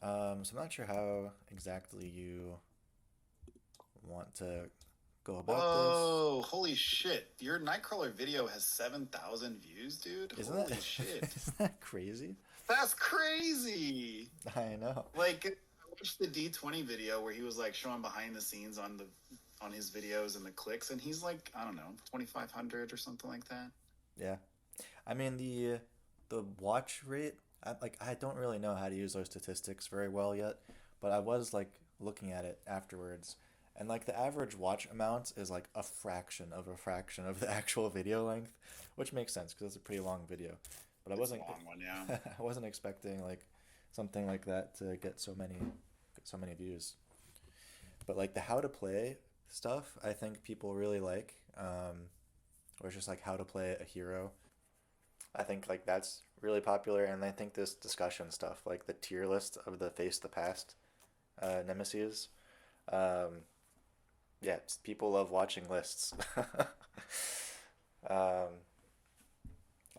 So I'm not sure how exactly you want to go about this. Whoa, holy shit. Your Nightcrawler video has 7,000 views, dude. Isn't that Holy shit. isn't that crazy? That's crazy. I know. Like I watched the D20 video where he was like showing behind the scenes on his videos and the clicks and he's like, I don't know, 2,500 or something like that. Yeah. I mean the watch rate, I don't really know how to use those statistics very well yet, but I was like looking at it afterwards, and like the average watch amount is like a fraction of the actual video length, which makes sense because it's a pretty long video. But It's a long one, yeah. I wasn't expecting like something like that to get so many views. But like the how to play stuff, I think people really like, or it's just like how to play a hero. I think like that's really popular, and I think this discussion stuff, like the tier list of the face the past nemesis, um, yeah, people love watching lists. um,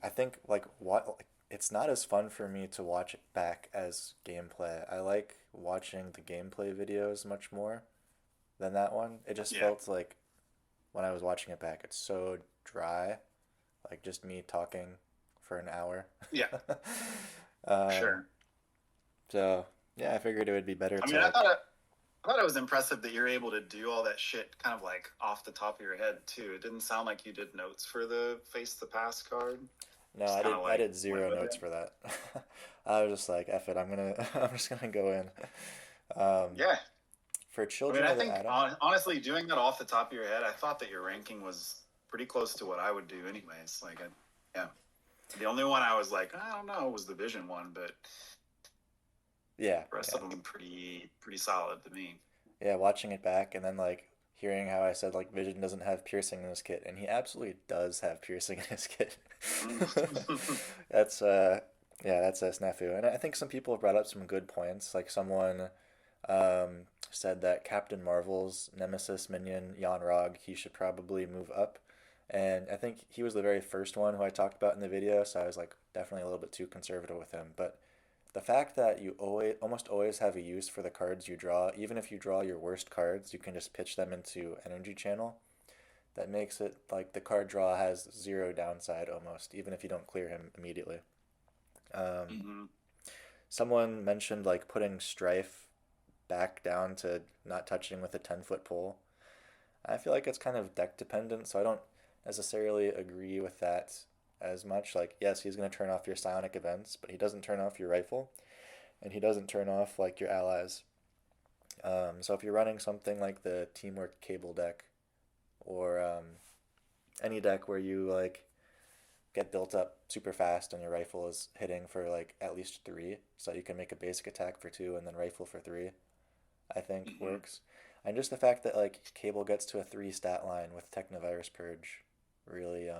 I think like what like, it's not as fun for me to watch it back as gameplay. I like watching the gameplay videos much more than that one. It just Yeah. felt like when I was watching it back, it's so dry, like just me talking for an hour. Yeah, um, sure. so yeah, I figured it would be better I to mean, like. I thought it was impressive that you're able to do all that shit kind of like off the top of your head too. It didn't sound like you did notes for the face the past card. No, Just kind of I like did went zero with notes it. for that. I was just like, F it, I'm just gonna go in. Um, Yeah. for I mean, Children I of the think Atom, honestly, doing that off the top of your head, I thought that your ranking was pretty close to what I would do, anyways. Yeah, the only one I was like, I don't know, was the Vision one, but yeah, the rest yeah, of them pretty solid to me. yeah. Watching it back and then like hearing how I said like Vision doesn't have piercing in his kit, and he absolutely does have piercing in his kit. That's yeah, that's a snafu. And I think some people have brought up some good points. Like someone said that Captain Marvel's nemesis minion, Jan Rog, he should probably move up. And I think he was the very first one who I talked about in the video, so I was like definitely a little bit too conservative with him. But the fact that you almost always have a use for the cards you draw, even if you draw your worst cards, you can just pitch them into energy channel. That makes it like the card draw has zero downside almost, even if you don't clear him immediately. Um, Hmm. someone mentioned like putting Strife back down to not touching with a 10-foot pole. I feel like it's kind of deck dependent, so I don't necessarily agree with that as much. Like, yes, he's going to turn off your psionic events, but he doesn't turn off your rifle, and he doesn't turn off like your allies. So if you're running something like the teamwork cable deck, or any deck where you like get built up super fast and your rifle is hitting for like at least three, so you can make a basic attack for two and then rifle for three, I think Hmm. works. And just the fact that like Cable gets to a three stat line with Technovirus Purge really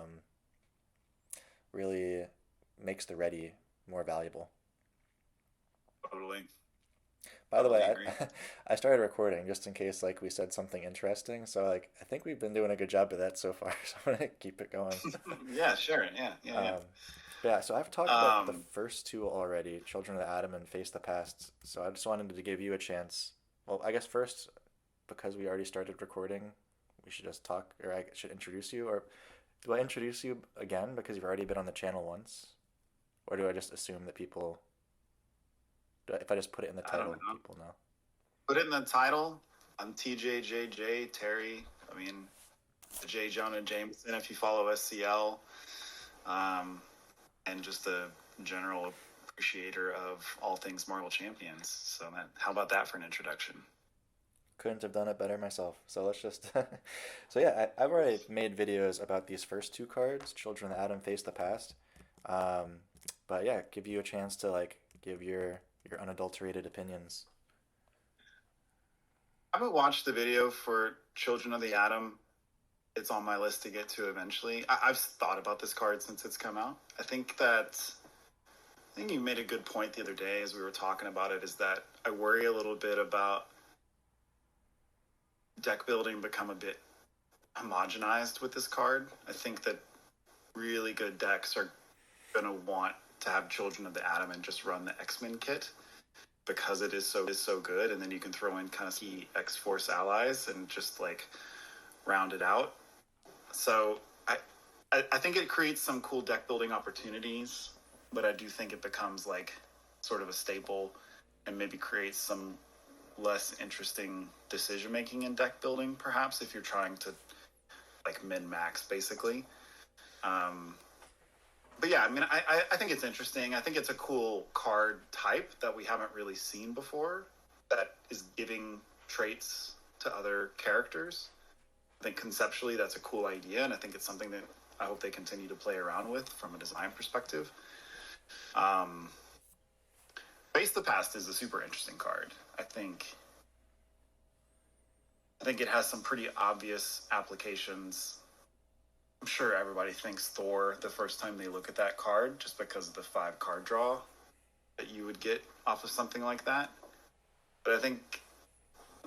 really makes the ready more valuable. Totally, By the totally way, agree. I started recording just in case like we said something interesting. So like I think we've been doing a good job of that so far. So I'm gonna keep it going. Yeah, sure. Yeah, yeah, Um, but yeah, so I've talked yeah. about the first two already, Children of the Atom and Face the Past. So I just wanted to give you a chance. Well, I guess first, because we already started recording, we should just talk, or I should introduce you, or do I introduce you again because you've already been on the channel once? Or do I just assume that people, if I just put it in the I don't title, know. people know? Put it in the title. I'm TJJJ Terry. I mean, J. Jonah Jameson. If you follow SCL, um, and just a general appreciator of all things Marvel Champions. So how about that for an introduction? Couldn't have done it better myself. So let's just. So yeah, I've already made videos about these first two cards, Children of the Atom, Face the Past. Um, but yeah, give you a chance to like give your unadulterated opinions. I haven't watched the video for Children of the Atom. It's on my list to get to eventually. I've thought about this card since it's come out. I think you made a good point the other day as we were talking about it. Is that I worry a little bit about deck building become a bit homogenized with this card. I think that really good decks are going to want to have Children of the Atom and just run the X-Men kit. because it is so good, and then you can throw in kind of key X Force allies and just like round it out. So I think it creates some cool deck building opportunities, but I do think it becomes like sort of a staple and maybe creates some less interesting decision making in deck building, perhaps if you're trying to like min max basically. Um, but yeah, I mean, I think it's interesting. I think it's a cool card type that we haven't really seen before that is giving traits to other characters. I think conceptually that's a cool idea, and I think it's something that I hope they continue to play around with from a design perspective. Um, Face the Past is a super interesting card. I think it has some pretty obvious applications. I'm sure everybody thinks Thor the first time they look at that card, just because of the 5 card draw that you would get off of something like that. But I think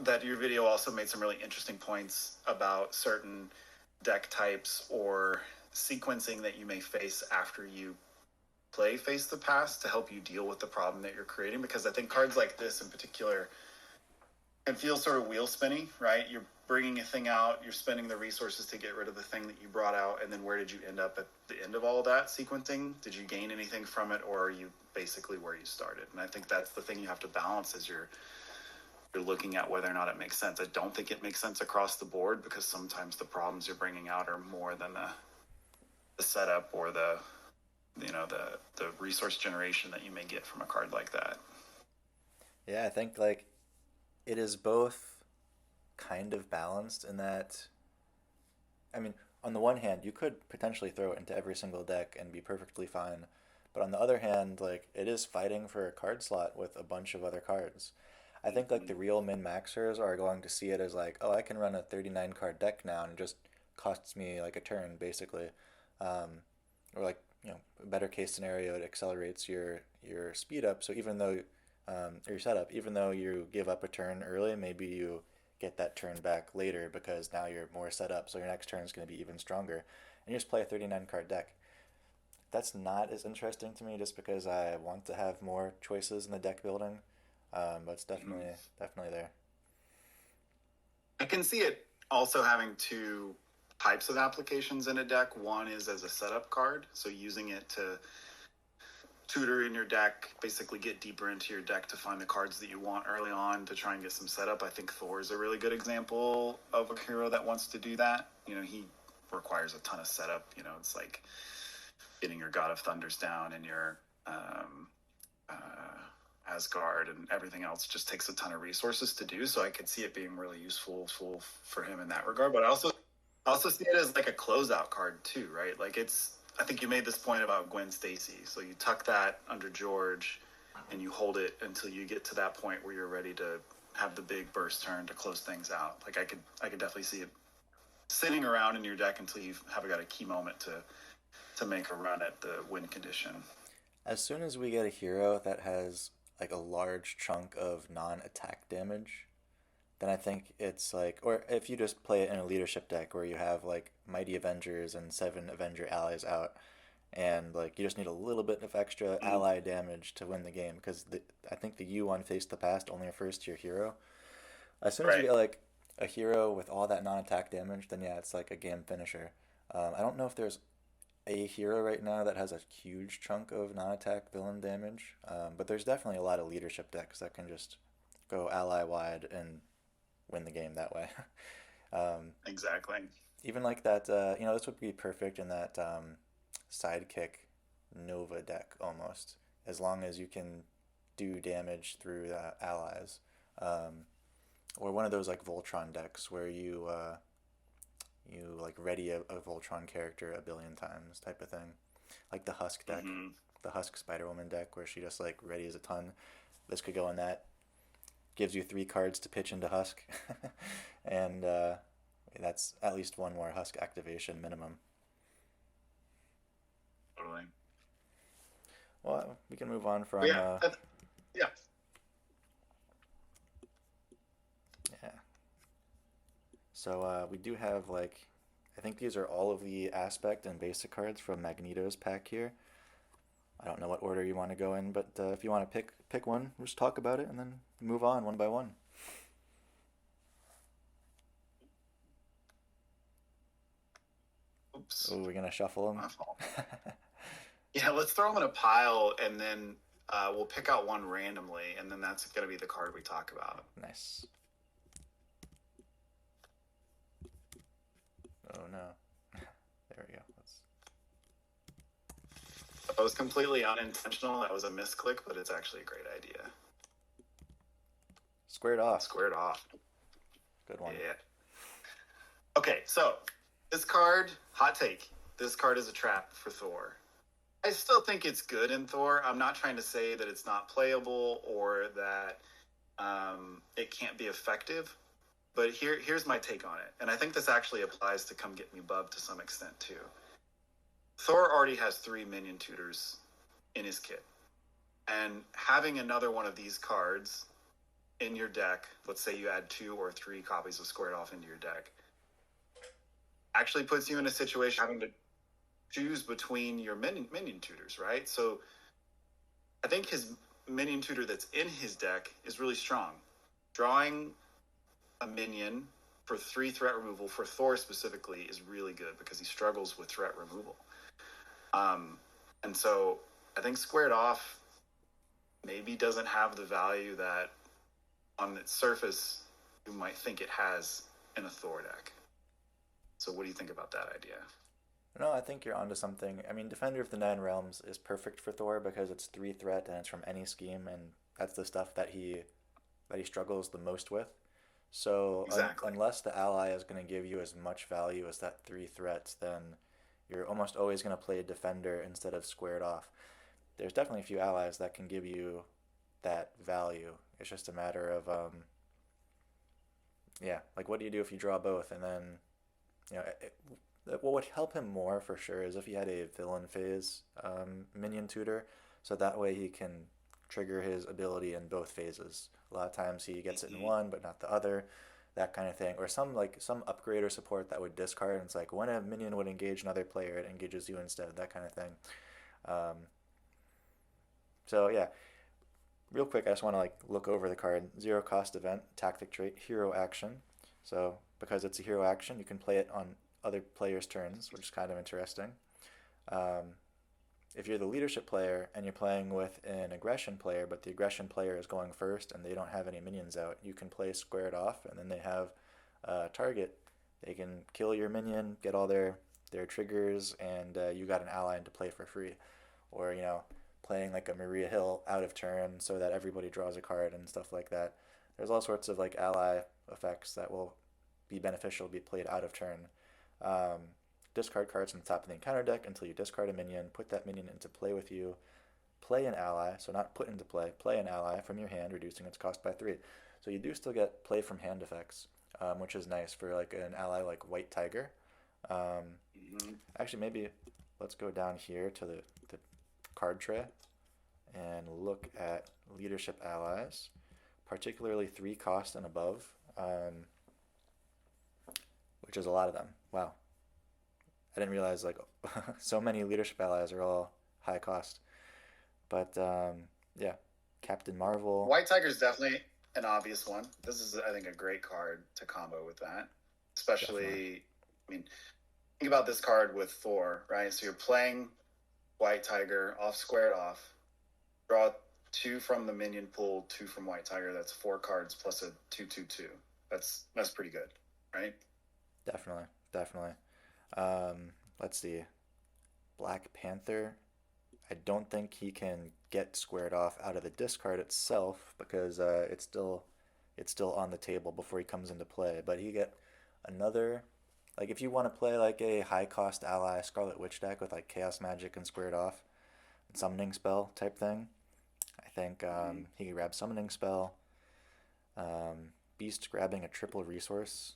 that your video also made some really interesting points about certain deck types or sequencing that you may face after you play Face the Past to help you deal with the problem that you're creating. Because I think cards like this in particular can feel sort of wheel spinny, right? You're bringing a thing out, you're spending the resources to get rid of the thing that you brought out, and then where did you end up at the end of all of that sequencing? Did you gain anything from it, or are you basically where you started? And I think that's the thing you have to balance as you're looking at whether or not it makes sense. I don't think it makes sense across the board, because sometimes the problems you're bringing out are more than the setup or the resource generation that you may get from a card like that. Yeah, I think like it is both kind of balanced in that, I mean, on the one hand, you could potentially throw it into every single deck and be perfectly fine. But on the other hand, like it is fighting for a card slot with a bunch of other cards. I think like the real min maxers are going to see it as like, oh, I can run a 39 card deck now and it just costs me like a turn basically. Um, or like, a better case scenario, it accelerates your speed up. So even though or your setup, even though you give up a turn early, maybe you get that turn back later because now you're more set up. So your next turn is going to be even stronger. And you just play a 39 card deck. That's not as interesting to me just because I want to have more choices in the deck building. But it's Mm-hmm. definitely there. I can see it also having two types of applications in a deck. One is as a setup card, so using it to tutor in your deck, basically get deeper into your deck to find the cards that you want early on to try and get some setup. I think Thor is a really good example of a hero that wants to do that. He requires a ton of setup. It's like getting your God of Thunders down and your Asgard and everything else just takes a ton of resources to do. So I could see it being really useful for him in that regard. But I also see it as like a closeout card too, right? Like I think you made this point about Gwen Stacy. So you tuck that under George and you hold it until you get to that point where you're ready to have the big burst turn to close things out. Like I could definitely see it sitting around in your deck until you have got a key moment to make a run at the win condition. As soon as we get a hero that has like a large chunk of non-attack damage, then I think it's like, or if you just play it in a leadership deck where you have like Mighty Avengers and 7 Avenger allies out, and like you just need a little bit of extra Mm, ally damage to win the game because I think the U on Face the Past only refers to your hero. As soon as you right. get like a hero with all that non-attack damage, then yeah, it's like a game finisher. I don't know if there's a hero right now that has a huge chunk of non-attack villain damage, but there's definitely a lot of leadership decks that can just go ally wide and win the game that way. um, Exactly. Even like that, this would be perfect in that sidekick Nova deck almost, as long as you can do damage through allies. Um, or one of those like Voltron decks where you like ready a Voltron character a billion times type of thing, like the Husk deck, Mm-hmm. the Husk Spider Woman deck where she just like readies a ton. This could go in that. Gives you 3 cards to pitch into Husk, and that's at least one more Husk activation minimum. Totally. Well, we can move on But from yeah, yeah. yeah. So we do have like, I think these are all of the aspect and basic cards from Magneto's pack here. I don't know what order you want to go in, but if you want to pick pick one, we'll just talk about it, and then move on one by one. Oops, Oh, we're gonna shuffle them. my fault. Yeah, let's throw them in a pile, and then we'll pick out one randomly, and then that's going to be the card we talk about. Nice. Oh no. There we go. That was completely unintentional. That was a misclick, but it's actually a great idea. Squared off. Squared off. Good one. Yeah. Okay, so this card, hot take. This card is a trap for Thor. I still think it's good in Thor. I'm not trying to say that it's not playable or that it can't be effective. But here's my take on it. And I think this actually applies to Come Get Me Bub to some extent too. Thor already has 3 minion tutors in his kit. And having another one of these cards in your deck, let's say you add 2 or 3 copies of Squared Off into your deck, actually puts you in a situation having to choose between your minion tutors, right? So I think his minion tutor that's in his deck is really strong. Drawing a minion for 3 threat removal for Thor specifically is really good because he struggles with threat removal. And so I think Squared Off maybe doesn't have the value that on its surface you might think it has in a Thor deck. So what do you think about that idea? No, I think you're onto something. I mean, Defender of the Nine Realms is perfect for Thor because it's 3 threat and it's from any scheme, and that's the stuff that he struggles the most with. So Exactly. unless the ally is going to give you as much value as that 3 threats, then you're almost always going to play a Defender instead of Squared Off. There's definitely a few allies that can give you that value. It's just a matter of yeah, like what do you do if you draw both and then what would help him more for sure is if he had a villain phase minion tutor, so that way he can trigger his ability in both phases. A lot of times he gets it in one but not the other, that kind of thing. Or some upgrade or support that would discard, and it's like when a minion would engage another player, it engages you instead, that kind of thing. Um, so yeah, real quick, I just want to like look over the card. Zero cost event, tactic trait, hero action. So because it's a hero action, you can play it on other players' turns, which is kind of interesting. Um, if you're the leadership player and you're playing with an aggression player, but the aggression player is going first and they don't have any minions out, you can play squared off, and then they have a target. They can kill your minion, get all their triggers, and you got an ally to play for free. Or playing like a Maria Hill out of turn so that everybody draws a card and stuff like that. There's all sorts of like ally effects that will be beneficial to be played out of turn. Um, Discard cards from the top of the encounter deck until you discard a minion, put that minion into play with you, play an ally, so not put into play an ally from your hand, reducing its cost by 3. So you do still get play from hand effects, which is nice for like an ally like White Tiger. Um, Mm-hmm. Actually, maybe let's go down here to the card tray and look at leadership allies, particularly 3 cost and above, which is a lot of them. Wow. I didn't realize like so many leadership allies are all high cost. But yeah, Captain Marvel. White Tiger is definitely an obvious one. This is, I think, a great card to combo with that. Definitely. Especially, I mean, think about this card with Thor, right? So you're playing White Tiger off squared off, draw 2 from the minion pool, 2 from White Tiger. That's 4 cards plus a 2/2/2. That's pretty good, right? Definitely, definitely. Let's see. Black Panther. I don't think he can get squared off out of the discard itself because it's still on the table before he comes into play. But he get another, like if you want to play like a high cost ally Scarlet Witch deck with like Chaos Magic and squared off, and summoning spell type thing. I think he could grab summoning spell. Beast grabbing a triple resource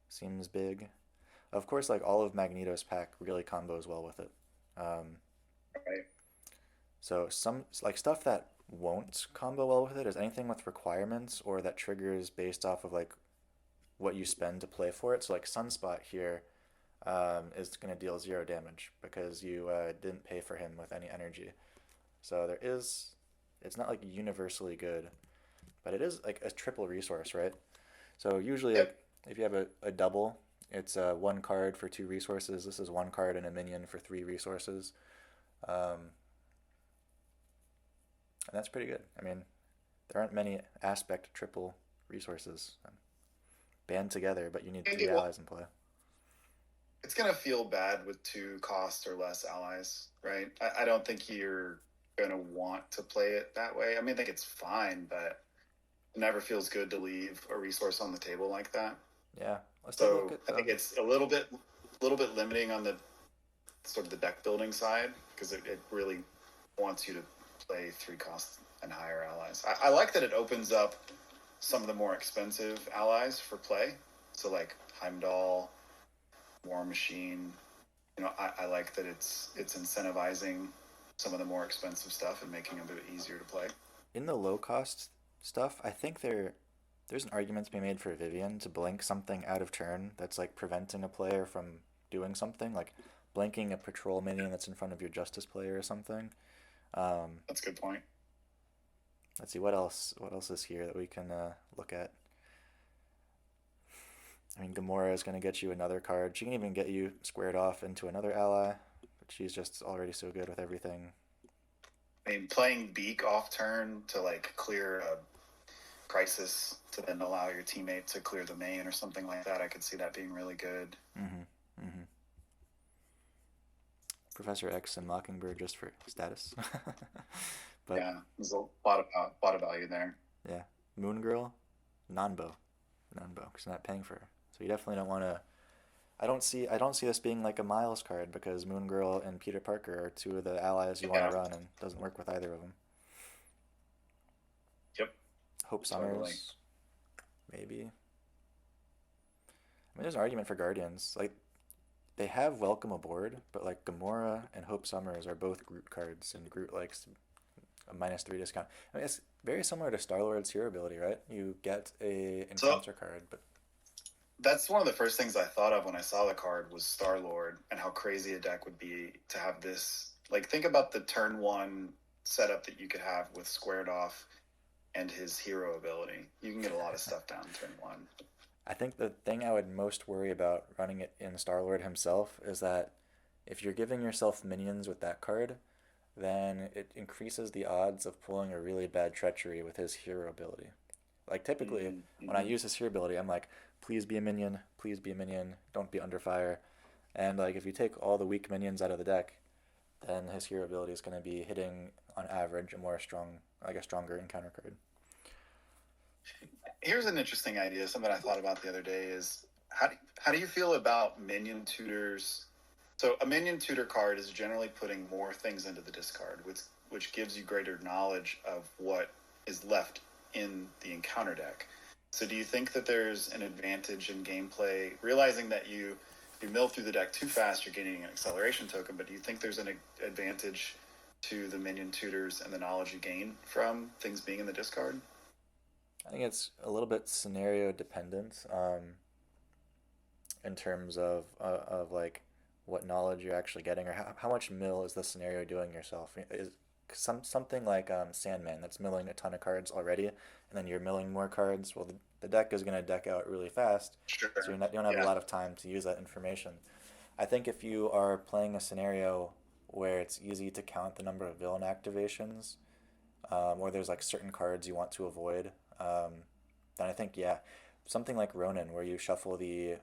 seems big. Of course, like all of Magneto's pack really combos well with it. Um, Right. so some like stuff that won't combo well with it is anything with requirements or that triggers based off of like what you spend to play for it. So like Sunspot here is going to deal 0 damage because you didn't pay for him with any energy. So there is it's not like universally good, but it is like a triple resource, right? So usually, like Yep. if you have a double, it's one card for two resources. This is one card and a minion for three resources, and that's pretty good. I mean, there aren't many aspect triple resources band together, but you need I think three it will. allies in play. It's gonna feel bad with two cost or less allies, right? I don't think you're gonna want to play it that way. I mean, I think it's fine, but it never feels good to leave a resource on the table like that. Yeah, let's take a look So at I think it's little bit limiting on the sort of the deck building side because it really wants you to play three cost and higher allies. I like that it opens up some of the more expensive allies for play. So like Heimdall, War Machine. You know, I like that it's incentivizing some of the more expensive stuff and making it a bit easier to play. in the low cost stuff. I think there's an argument to be made for Vivian to blink something out of turn that's like preventing a player from doing something, like blinking a patrol minion that's in front of your justice player or something. Um, That's a good point. let's see what else. What else is here that we can look at? I mean, Gamora is going to get you another card. She can even get you squared off into another ally, but she's just already so good with everything. I mean, playing Beak off turn to like clear a crisis to then allow your teammate to clear the main or something like that, I could see that being really good. Mm-hmm. Mm-hmm. Professor X and Mockingbird just for status. But Yeah, there's a lot of value there. yeah, Moon Girl, Nanbo, Nanbo, because you're not paying for her. So you definitely don't want to. I don't see this being like a Miles card because Moon Girl and Peter Parker are two of the allies you want Yeah, to run, and it doesn't work with either of them. yep, Hope totally. Summers, maybe. I mean, there's an argument for Guardians. Like they have Welcome Aboard, but like Gamora and Hope Summers are both Groot cards, and Groot likes a -3 discount. I mean, it's very similar to Star Lord's hero ability, right? You get a So encounter card, but that's one of the first things I thought of when I saw the card was Star Lord and how crazy a deck would be to have this. Like, think about the turn one setup that you could have with squared off and his hero ability. You can get a lot of stuff down turn one. I think the thing I would most worry about running it in Star Lord himself is that if you're giving yourself minions with that card, then it increases the odds of pulling a really bad treachery with his hero ability. Like typically, when I Mm-hmm. use his hero ability, I'm like, please be a minion, don't be under fire. And like if you take all the weak minions out of the deck, then his hero ability is going to be hitting on average a more strong, like a stronger encounter card. Here's an interesting idea. Something I thought about the other day is how do you feel about minion tutors? So a minion tutor card is generally putting more things into the discard, which gives you greater knowledge of what is left in the encounter deck. So do you think that there's an advantage in gameplay, realizing that you mill through the deck too fast, you're gaining an acceleration token, but do you think there's an advantage to the minion tutors and the knowledge you gain from things being in the discard? I think it's a little bit scenario dependent in terms of like what knowledge you're actually getting or how much mill is the scenario doing yourself. Is something like Sandman that's milling a ton of cards already, and then you're milling more cards. Well, the deck is going to deck out really fast, so Sure. you don't have a Yeah. lot of time to use that information. I think if you are playing a scenario where it's easy to count the number of villain activations, or there's like certain cards you want to avoid, then I think yeah, something like Ronin where you shuffle the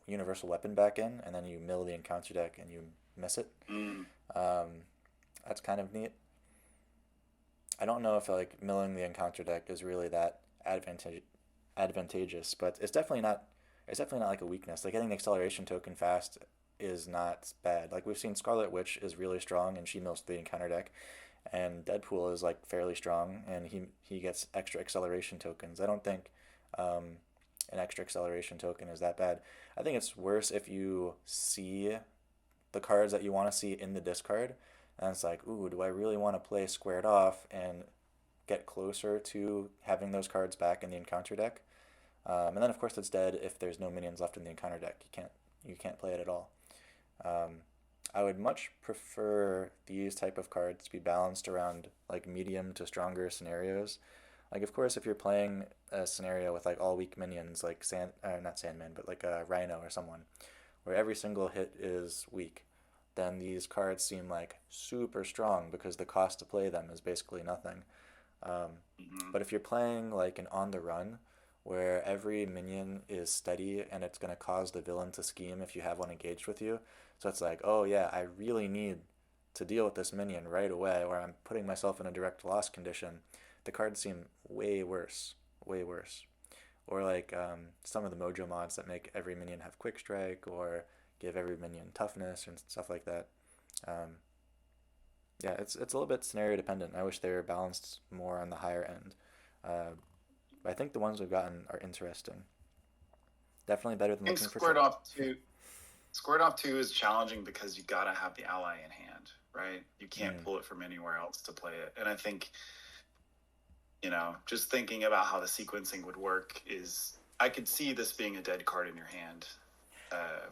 universal weapon back in and then you mill the encounter deck and you miss it. Mm. Um, that's kind of neat. I don't know if like milling the encounter deck is really that advantageous, but it's definitely not. It's definitely not like a weakness. Like getting the acceleration token fast is not bad. Like we've seen Scarlet Witch is really strong and she mills the encounter deck, and Deadpool is like fairly strong and he gets extra acceleration tokens. I don't think um, an extra acceleration token is that bad. I think it's worse if you see the cards that you want to see in the discard, and it's like, ooh, do I really want to play squared off and get closer to having those cards back in the encounter deck? And then of course it's dead if there's no minions left in the encounter deck. You can't play it at all. Um, I would much prefer these type of cards to be balanced around like medium to stronger scenarios. Like of course if you're playing a scenario with like all weak minions like not Sandman but like a Rhino or someone where every single hit is weak, then these cards seem like super strong because the cost to play them is basically nothing. Um, Hmm. but if you're playing like an on the run, where every minion is steady and it's going to cause the villain to scheme if you have one engaged with you, so it's like, oh yeah, I really need to deal with this minion right away, or I'm putting myself in a direct loss condition. The cards seem way worse, way worse. Or like some of the Mojo mods that make every minion have quick strike or give every minion toughness and stuff like that. Um, yeah, it's a little bit scenario dependent. I wish they were balanced more on the higher end. Uh, but I think the ones we've gotten are interesting. Definitely better than I think looking for trouble. Squared off two is challenging because you got to have the ally in hand, right? You can't Mm, pull it from anywhere else to play it. And I think, just thinking about how the sequencing would work is I could see this being a dead card in your hand, uh,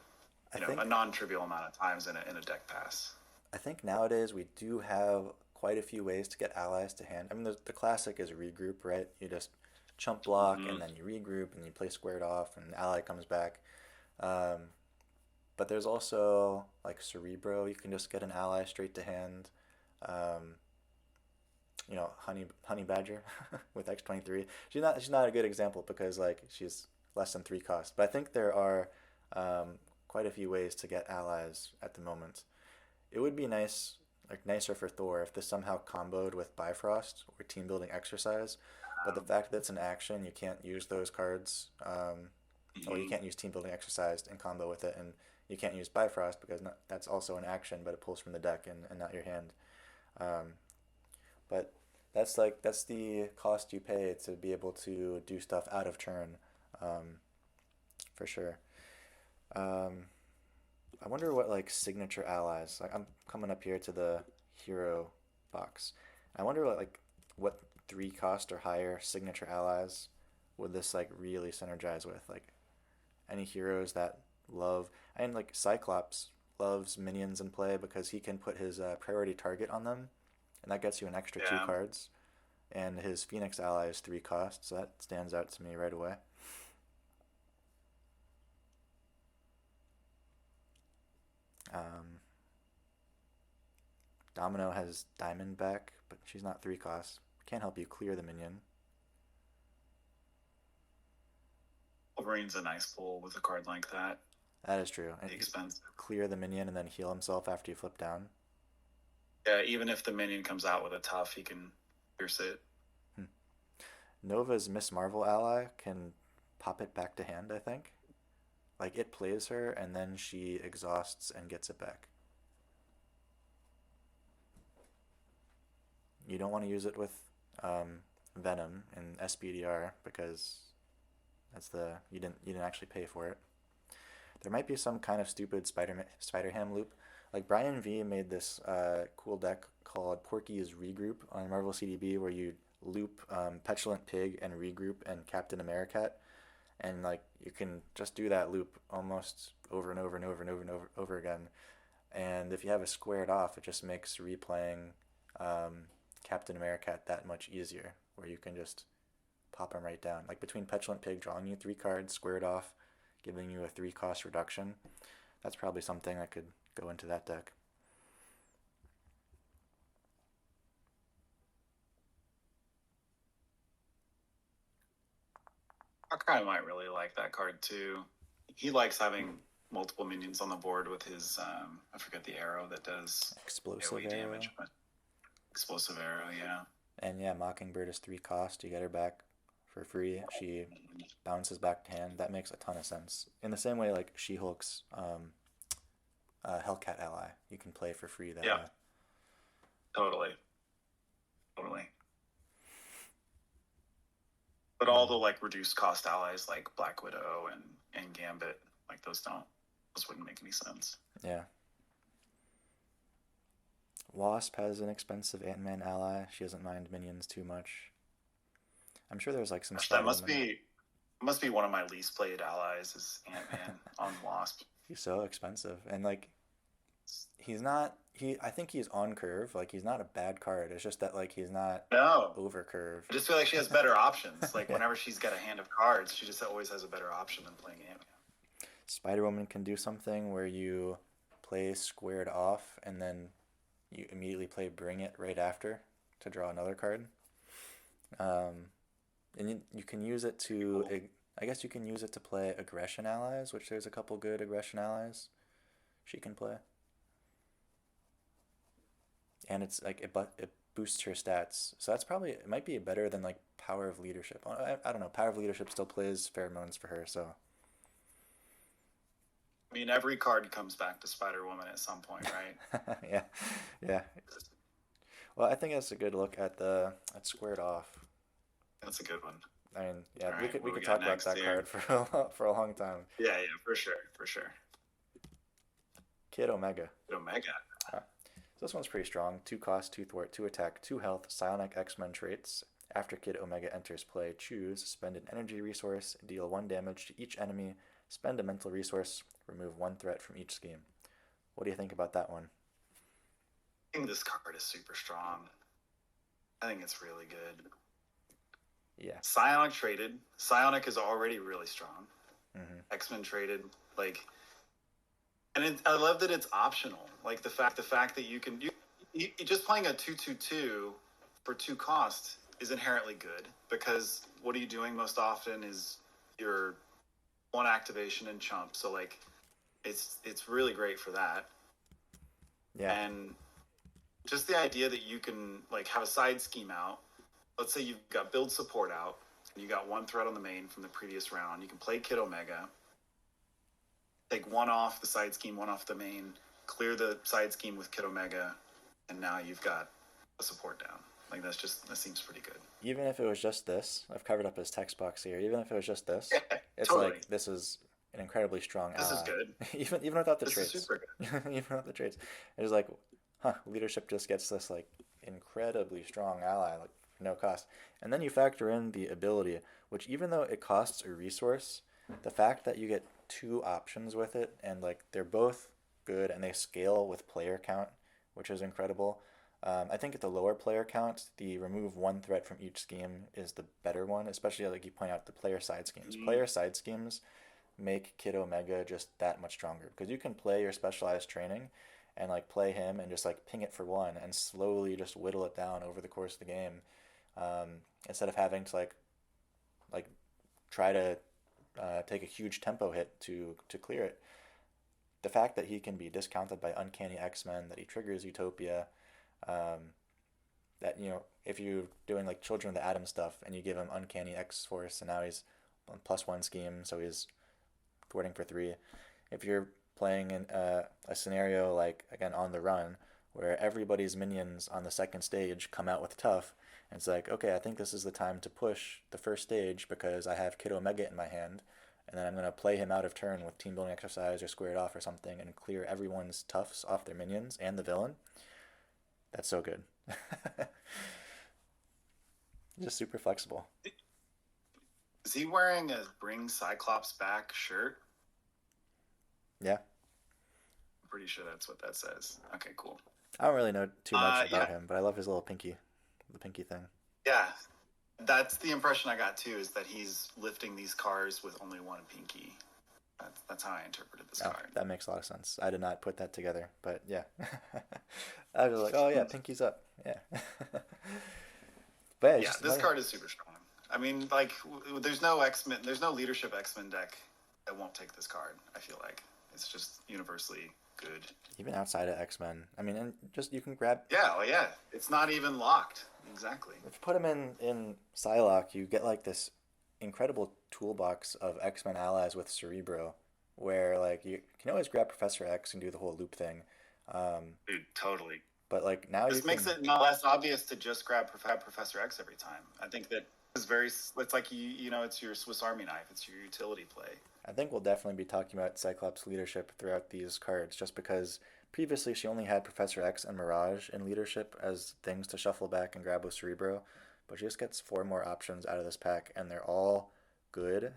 I a think non-trivial amount of times in a deck pass. I think nowadays we do have quite a few ways to get allies to hand. I mean, the classic is regroup, right? You just chump block Hmm. and then you regroup and you play squared off and the ally comes back. Um, but there's also like Cerebro. You can just get an ally straight to hand. Um, Honey Badger with X-23. She's not a good example because like she's less than three cost. But I think there are quite a few ways to get allies at the moment. It would be nicer for Thor if this somehow comboed with Bifrost or team building exercise. But the fact that it's an action, you can't use those cards, or you Hmm. can't use team building exercise in combo with it, and you can't use Bifrost because that's also an action, but it pulls from the deck and not your hand. Um, but that's the cost you pay to be able to do stuff out of turn, um, for sure. Um, I wonder what like signature allies. Like I'm coming up here to the hero box. I wonder what three cost or higher signature allies would this like really synergize with? Like any heroes that love and like Cyclops loves minions in play because he can put his priority target on them, and that gets you an extra two Yeah. cards. And his Phoenix ally is three cost, so that stands out to me right away. Um, Domino has Diamond back, but she's not three costs. Can't help you clear the minion. Wolverine's a nice pull with a card like that. That is true. And The expense. clear the minion and then heal himself after you flip down. Yeah, even if the minion comes out with a tough, he can pierce it. Hmm. Nova's Miss Marvel ally can pop it back to hand, I think. Like it plays her and then she exhausts and gets it back. You don't want to use it with Venom in SPDR because you didn't actually pay for it. There might be some kind of stupid Spider Ham loop. Like Brian V made this cool deck called Porky's Regroup on Marvel CDB where you loop Petulant Pig and Regroup and Captain Americat, and like you can just do that loop almost over and over and over and over and over again. And if you have it squared off, it just makes replaying um, Captain Americat that much easier, where you can just pop him right down. Like between Petulant Pig drawing you three cards squared off, giving you a three cost reduction, that's probably something that could go into that deck. Hawkeye might really like that card too. He likes having multiple minions on the board with his I forget the arrow that does Explosive AoE arrow. damage, but explosive arrow, yeah. And yeah, Mockingbird is three cost. You get her back for free. She bounces back to hand. That makes a ton of sense. In the same way, like She Hulk's Hellcat ally, you can play for free that Yeah, way. totally. Totally. But all the Um, like reduced cost allies like Black Widow and Gambit, like those wouldn't make any sense. yeah. Wasp has an expensive Ant-Man ally. She doesn't mind minions too much. I'm sure there's like some Gosh, that Spider-Woman. must be one of my least played allies is Ant Man on Wasp. He's so expensive. And like He's not. I think he's on curve. Like he's not a bad card. It's just that like he's not No. over curve. I just feel like she has better options. Like Yeah. whenever she's got a hand of cards, she just always has a better option than playing Ant-Man. Spider Woman can do something where you play squared off and then you immediately play Bring It right after to draw another card. Um, and you can use it Pretty to. cool. I guess you can use it to play aggression allies, which there's a couple good aggression allies she can play. And it's like it boosts her stats. So that's probably it might be better than like Power of Leadership. I don't know. Power of Leadership still plays pheromones for her, so I mean, every card comes back to Spider Woman at some point, right? yeah, yeah. Well, I think that's a good look at the at squared off. That's a good one. I mean, yeah, All we right, could we what we could got talk about next that here? card for for a long time. Yeah, yeah, for sure, for sure. Kid Omega. Omega. Ah, so this one's pretty strong. 2 cost, 2 thwart, 2 attack, 2 health. Psionic X-Men traits. After Kid Omega enters play, choose, spend an energy resource, deal 1 damage to each enemy, spend a mental resource, remove 1 threat from each scheme. What do you think about that one? I think this card is super strong. I think it's really good. Yeah. Psionic traded. Psionic is already really strong. Mm-hmm. X-Men traded. Like, and I love that it's optional. Like the fact that you just playing a 2/2/2 for 2 cost is inherently good because what are you doing most often is your one activation and chump. So like, it's really great for that. Yeah. And just the idea that you can like have a side scheme out. Let's say you've got build support out and you got 1 threat on the main from the previous round. You can play Kid Omega, take 1 off the side scheme, 1 off the main, clear the side scheme with Kid Omega, and now you've got a support down. Like that seems pretty good. Even if it was just this, I've covered up his text box here. Even if it was just this, Yeah, it's totally. like this is an incredibly strong This is ally. good. Even without the This is traits. super good. Even without the traits. It's like, huh, leadership just gets this like incredibly strong ally, like for no cost. And then you factor in the ability, which even though it costs a resource, the fact that you get 2 options with it and like they're both good and they scale with player count, which is incredible. I think at the lower player count, the remove 1 threat from each scheme is the better one, especially like you point out the player side schemes. Mm-hmm. Player side schemes make Kid Omega just that much stronger because you can play your specialized training and like play him and just like ping it for 1 and slowly just whittle it down over the course of the game, instead of having to like try to take a huge tempo hit to clear it. The fact that he can be discounted by Uncanny X-Men, that he triggers Utopia, um, that if you're doing like Children of the Atom stuff and you give him Uncanny X Force and now he's on +1 scheme, so he's thwarting for 3. If you're playing in a scenario like again on the run where everybody's minions on the second stage come out with tough, and it's like, okay, I think this is the time to push the first stage because I have Kid Omega in my hand, and then I'm gonna play him out of turn with team building exercise or squared off or something and clear everyone's toughs off their minions and the villain. That's so good. Just super flexible. Is he wearing a Bring Cyclops Back shirt? Yeah. I'm pretty sure that's what that says. Okay, cool. I don't really know too much about Yeah, him, but I love his little pinky, the pinky thing. yeah. That's the impression I got too. Is that he's lifting these cars with only 1 pinky. That's how I interpreted this Oh, card. that makes a lot of sense. I did not put that together, but yeah. I was like, oh yeah, pinky's up. Yeah. But yeah, Yeah, just this another. card is super strong. I mean, like, there's no X-Men, there's no leadership X-Men deck that won't take this card. I feel like it's just universally good. Even outside of X-Men. I mean, and just you can grab. Yeah, well, yeah, it's not even locked. Exactly. If you put him in Psylocke, you get like this incredible toolbox of X-Men allies with Cerebro, where like you can always grab Professor X and do the whole loop thing. Um, Dude, totally. but like now you This makes can. it not less obvious to just grab Professor X every time. I think that is very. It's like it's your Swiss Army knife. It's your utility play. I think we'll definitely be talking about Cyclops' leadership throughout these cards, just because previously she only had Professor X and Mirage in leadership as things to shuffle back and grab with Cerebro, but she just gets 4 more options out of this pack, and they're all good,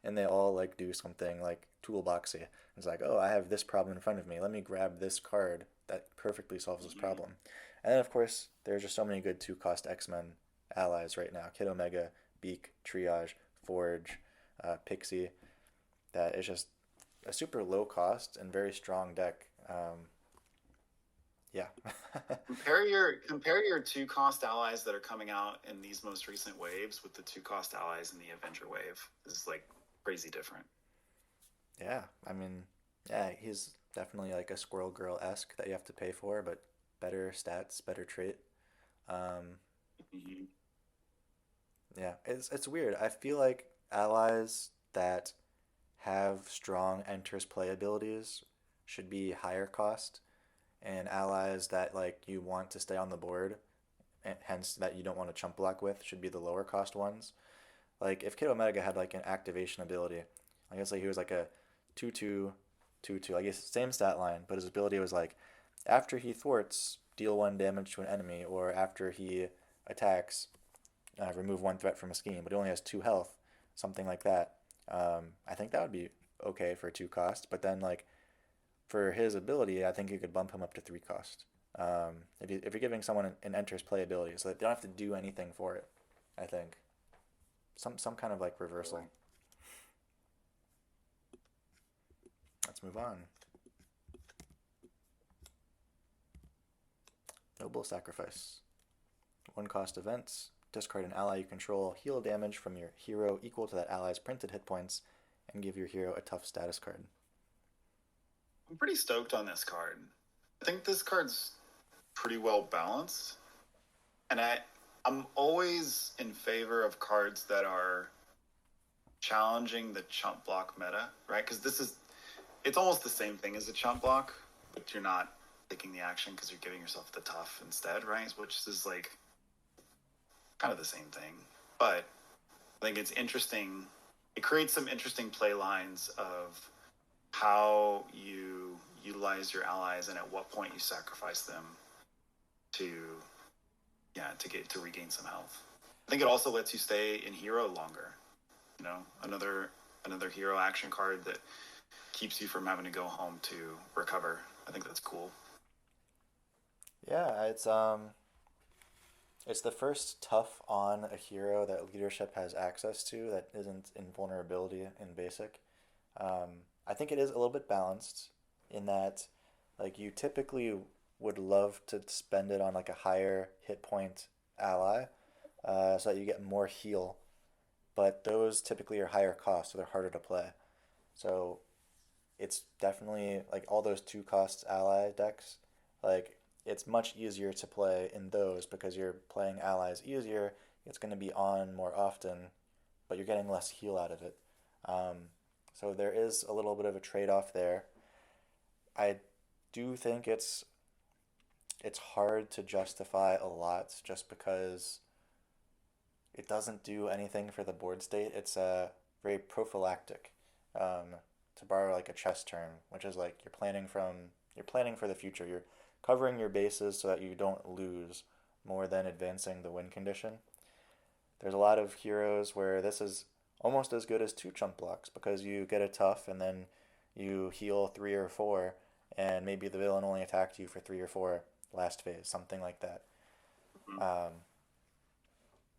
and they all like do something like toolboxy. It's like, oh, I have this problem in front of me. Let me grab this card that perfectly solves this Mhm. problem. And then of course there's just so many good two-cost X-Men allies right now. Kid Omega, Beak, Triage, Forge, Pixie. That is just a super low cost and very strong deck. Yeah. Compare your two cost allies that are coming out in these most recent waves with the two cost allies in the Avenger wave. This is like crazy different. Yeah, I mean, yeah, he's definitely like a Squirrel Girl esque that you have to pay for, but better stats, better trait. Um, Mhm. yeah, it's weird. I feel like allies that have strong enters play abilities should be higher cost, and allies that like you want to stay on the board, and hence that you don't want to chump block with, should be the lower cost ones. Like if Kid Omega had like an activation ability, I guess like he was like a 2/2, 2/2, I guess same stat line, but his ability was like after he thwarts, deal 1 damage to an enemy, or after he attacks, remove 1 threat from a scheme, but he only has 2 health, something like that. I think that would be okay for 2 cost, but then like for his ability, I think you could bump him up to 3 cost. If you're giving someone an enters play ability, so that they don't have to do anything for it, I think some kind of like reversal. Let's move on. Noble Sacrifice. 1 cost events. Discard an ally you control, heal damage from your hero equal to that ally's printed hit points, and give your hero a tough status card. I'm pretty stoked on this card. I think this card's pretty well balanced, and I'm always in favor of cards that are challenging the chump block meta, right? Because it's almost the same thing as a chump block, but you're not taking the action because you're giving yourself the tough instead, right? Which is like kind of the same thing. But I think it's interesting. It creates some interesting play lines of how you utilize your allies and at what point you sacrifice them to to regain some health. I think it also lets you stay in hero longer. You know, another hero action card that keeps you from having to go home to recover. I think that's cool. Yeah, it's the first tough on a hero that leadership has access to that isn't invulnerability in basic. I think it is a little bit balanced in that like you typically would love to spend it on like a higher hit point ally, so that you get more heal, but those typically are higher cost, so they're harder to play. So it's definitely like all those 2 costs ally decks, like it's much easier to play in those because you're playing allies easier. It's going to be on more often, but you're getting less heal out of it. Um, so there is a little bit of a trade-off there. I do think it's hard to justify a lot just because it doesn't do anything for the board state. It's very prophylactic. To borrow like a chess term, which is like you're planning for the future. You're covering your bases so that you don't lose more than advancing the win condition. There's a lot of heroes where this is almost as good as 2 chump blocks because you get a tough and then you heal 3 or 4, and maybe the villain only attacked you for 3 or 4 last phase, something like that. Mhm. Um,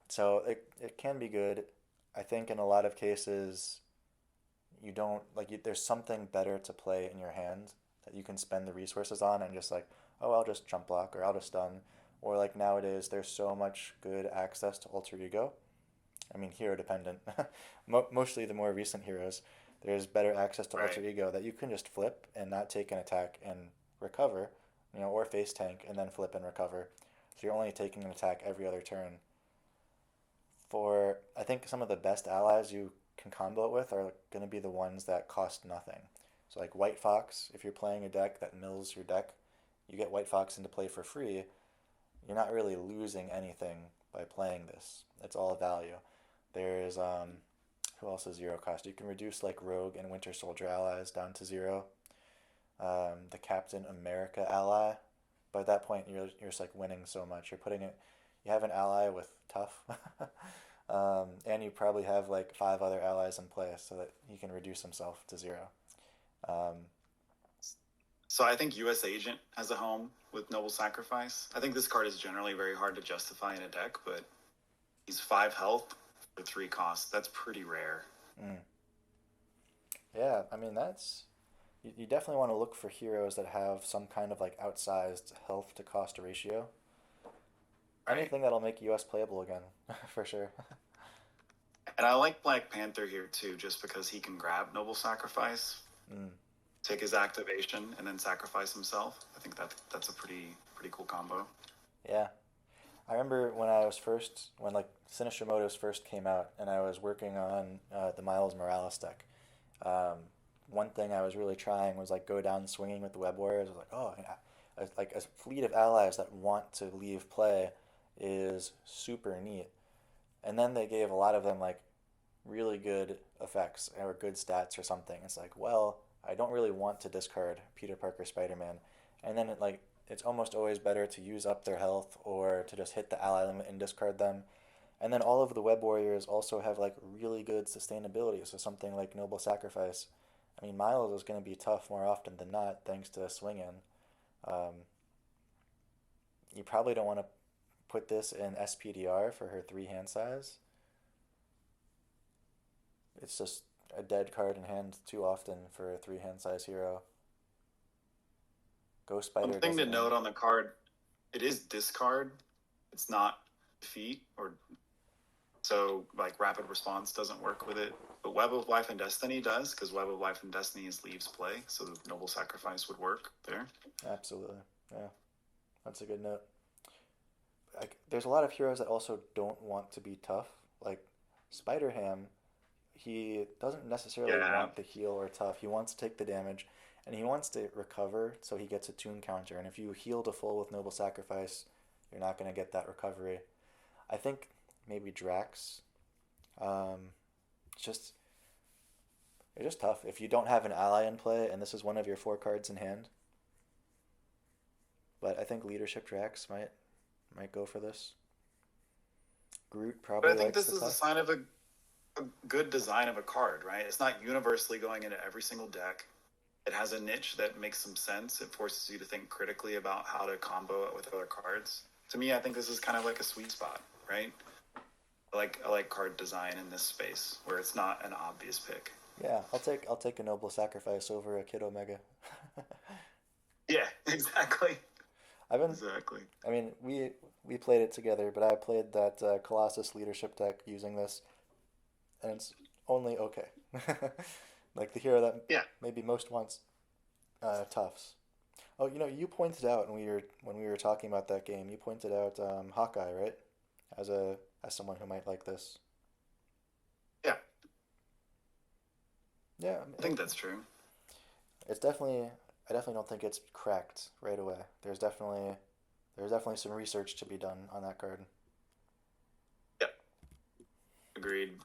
so it can be good. I think in a lot of cases you don't like there's something better to play in your hand that you can spend the resources on and just like, oh, I'll just jump block or I'll just stun, or like nowadays there's so much good access to alter ego. I mean, hero dependent. Mostly the more recent heroes, there's better access to alter Right. ego that you can just flip and not take an attack and recover, or face tank and then flip and recover. So you're only taking an attack every other turn. For I think some of the best allies you can combo it with are going to be the ones that cost nothing. So like White Fox, if you're playing a deck that mills your deck, you get White Fox into play for free. You're not really losing anything by playing this. It's all value. There's who else is 0 cost? You can reduce like Rogue and Winter Soldier allies down to 0. The Captain America ally, but at that point you're just like winning so much. You're putting it. You have an ally with tough. And you probably have like five other allies in play so that he can reduce himself to zero. Um, So I think U.S. Agent has a home with Noble Sacrifice. I think this card is generally very hard to justify in a deck, but he's 5 health for 3 costs. That's pretty rare. mm. Yeah, I mean that's you definitely want to look for heroes that have some kind of like outsized health to cost ratio. Right. Anything that'll make US playable again, for sure. And I like Black Panther here too, just because he can grab Noble Sacrifice, Mm. take his activation, and then sacrifice himself. I think that's a pretty cool combo. Yeah, I remember when like Sinister Motives first came out, and I was working on the Miles Morales deck. Um, One thing I was really trying was like go down swinging with the Web Warriors. I was like, oh, yeah, like a fleet of allies that want to leave play is super neat. And then they gave a lot of them like really good effects or good stats or something. It's like, well, I don't really want to discard Peter Parker Spider Man, and then it's almost always better to use up their health or to just hit the ally limit and discard them. And then all of the Web Warriors also have like really good sustainability. So something like Noble Sacrifice. I mean, Miles is going to be tough more often than not thanks to swing in. Um, you probably don't want to put this in SPDR for her three hand size. It's just a dead card in hand too often for a three hand size hero. Ghost One Spider thing does to it in. note on the card, it is discard. It's not defeat, or so like rapid response doesn't work with it. But Web of Life and Destiny does, because Web of Life and Destiny is leaves play, so the Noble Sacrifice would work there. Absolutely. Yeah, that's a good note. Like, there's a lot of heroes that also don't want to be tough. Like Spider Ham, he doesn't necessarily Yeah, want the heal or tough. He wants to take the damage, and he wants to recover so he gets a tune counter. And if you heal to full with Noble Sacrifice, you're not going to get that recovery. I think maybe Drax. Um, it's just it's just tough if you don't have an ally in play, and this is one of your four cards in hand. But I think Leadership Drax might go for this. Groot but probably I think likes this the is a tough. sign of a good design of a card, right? It's not universally going into every single deck. It has a niche that makes some sense. It forces you to think critically about how to combo it with other cards. To me, I think this is kind of like a sweet spot, right? I like card design in this space where it's not an obvious pick. Yeah, I'll take a Noble Sacrifice over a Kid Omega. Yeah, exactly. I've been Exactly. I mean we played it together, but I played that Colossus leadership deck using this, and it's only okay. Like the hero that Yeah. maybe most wants toughs. Oh, you pointed out when we were talking about that game, you pointed out Hawkeye, right? As a as someone who might like this. Yeah. Yeah, I think that's true. it's definitely I definitely don't think it's cracked right away. There's definitely some research to be done on that card. Yeah. Agreed.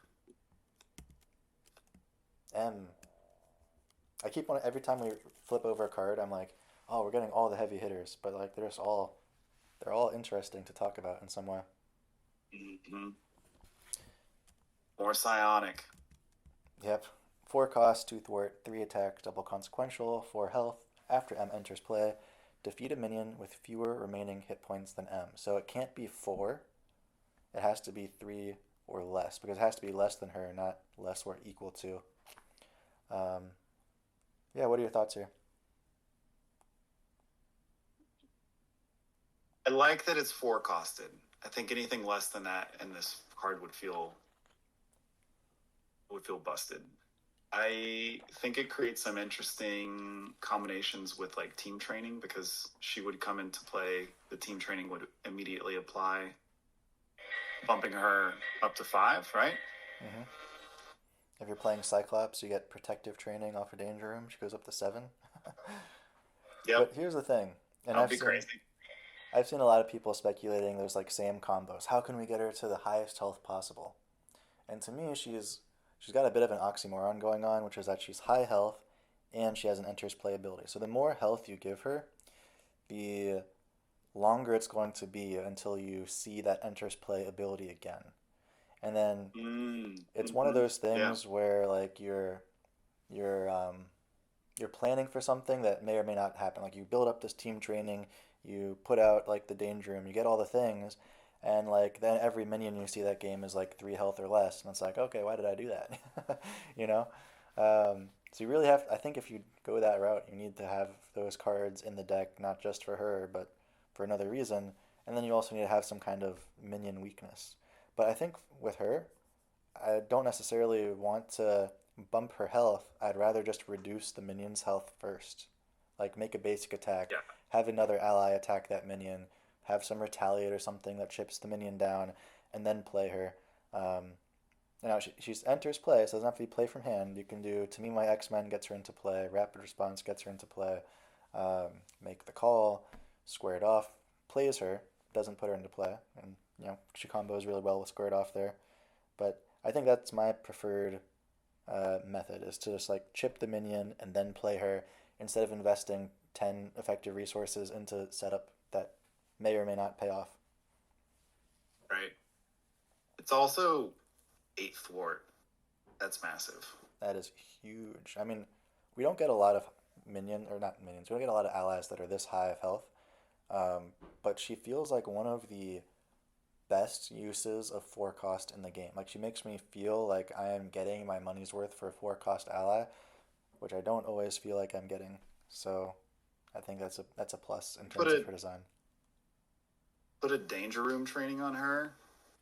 M. I keep on every time we flip over a card, I'm like, oh, we're getting all the heavy hitters, but like they're all interesting to talk about in some way. Hmm. More psionic. Yep. 4 cost, 2 thwart, 3 attack, double consequential, 4 health. After M enters play, defeat a minion with fewer remaining hit points than M. So it can't be 4. It has to be 3 or less because it has to be less than her, not less or equal to. Um, yeah. What are your thoughts here? I like that it's 4 costed. I think anything less than that in this card would feel busted. I think it creates some interesting combinations with like team training, because she would come into play. The team training would immediately apply, bumping her up to 5, right? Mm-hmm. If you're playing Cyclops, you get protective training off a danger room. She goes up to 7. Yep. But here's the thing, and That would be crazy. I've seen a lot of people speculating there's like same combos. How can we get her to the highest health possible? And to me, she's got a bit of an oxymoron going on, which is that she's high health and she has an enters play ability. So the more health you give her, the longer it's going to be until you see that enters play ability again. And then it's one of Mm-hmm. those Yeah. things where like you're you're planning for something that may or may not happen. Like you build up this team training, you put out like the danger room, you get all the things, and like then every minion you see that game is like 3 health or less, and it's like, okay, why did I do that? You know? So you really have, I think if you go that route, you need to have those cards in the deck, not just for her, but for another reason. And then you also need to have some kind of minion weakness. But I think with her, I don't necessarily want to bump her health. I'd rather just reduce the minion's health first. Like make a basic attack, Yeah. have another ally attack that minion, have some retaliate or something that chips the minion down, and then play her. Um, now she enters play, so it doesn't have to be play from hand. You can do To Me My X-Men gets her into play, Rapid Response gets her into play, um, make the call, square it off, plays her, doesn't put her into play, and she combos really well with square it off there. But I think that's my preferred method is to just like chip the minion and then play her instead of investing 10 effective resources into setup that may or may not pay off. Right. It's also 8 thwart. That's massive. That is huge. I mean, we don't get a lot of minion or not minions. We don't get a lot of allies that are this high of health. But she feels like one of the best uses of 4 cost in the game. Like she makes me feel like I am getting my money's worth for a 4 cost ally, which I don't always feel like I'm getting. So I think that's a plus in Put terms of a her design. put a danger room training on her.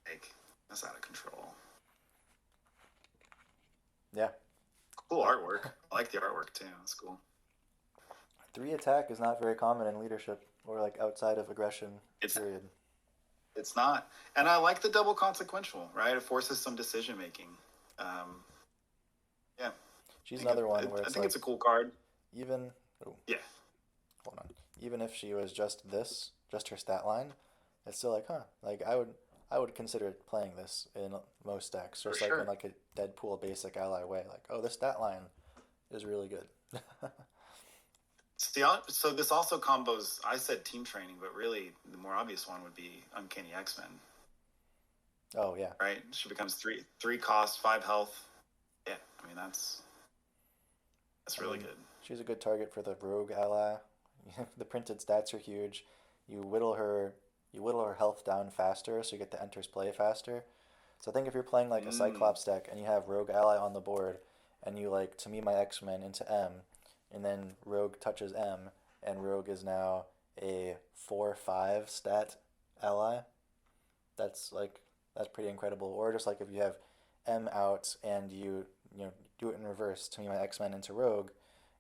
Like that's out of control. Yeah. Cool artwork. I like the artwork too. That's cool. 3 attack is not very common in leadership or like outside of aggression, It's period. it's not, and I like the double consequential. Right, it forces some decision making. Um, yeah, She's another one where I it's think it's like a cool card. even oh, Yeah, hold on. Even if she was just this, just her stat line, it's still like, huh, like I would consider playing this in most decks, for just like in sure. like a Deadpool basic ally way. Like, oh, this stat line is really good. See, so this also combos. I said team training, but really the more obvious one would be Uncanny X-Men. Oh yeah. Right, she becomes three cost, 5 health. Yeah, I mean that's I really mean, good. she's a good target for the rogue ally. The printed stats are huge. You whittle her you whittle her health down faster, so you get to enters play faster. So I think if you're playing like a Mm, Cyclops deck and you have rogue ally on the board, and you like To Me My X-Men into M, and then rogue touches M, and rogue is now a 4/5 stat ally. That's like that's pretty incredible. Or just like if you have M out and you do it in reverse To Me My X-Men into rogue,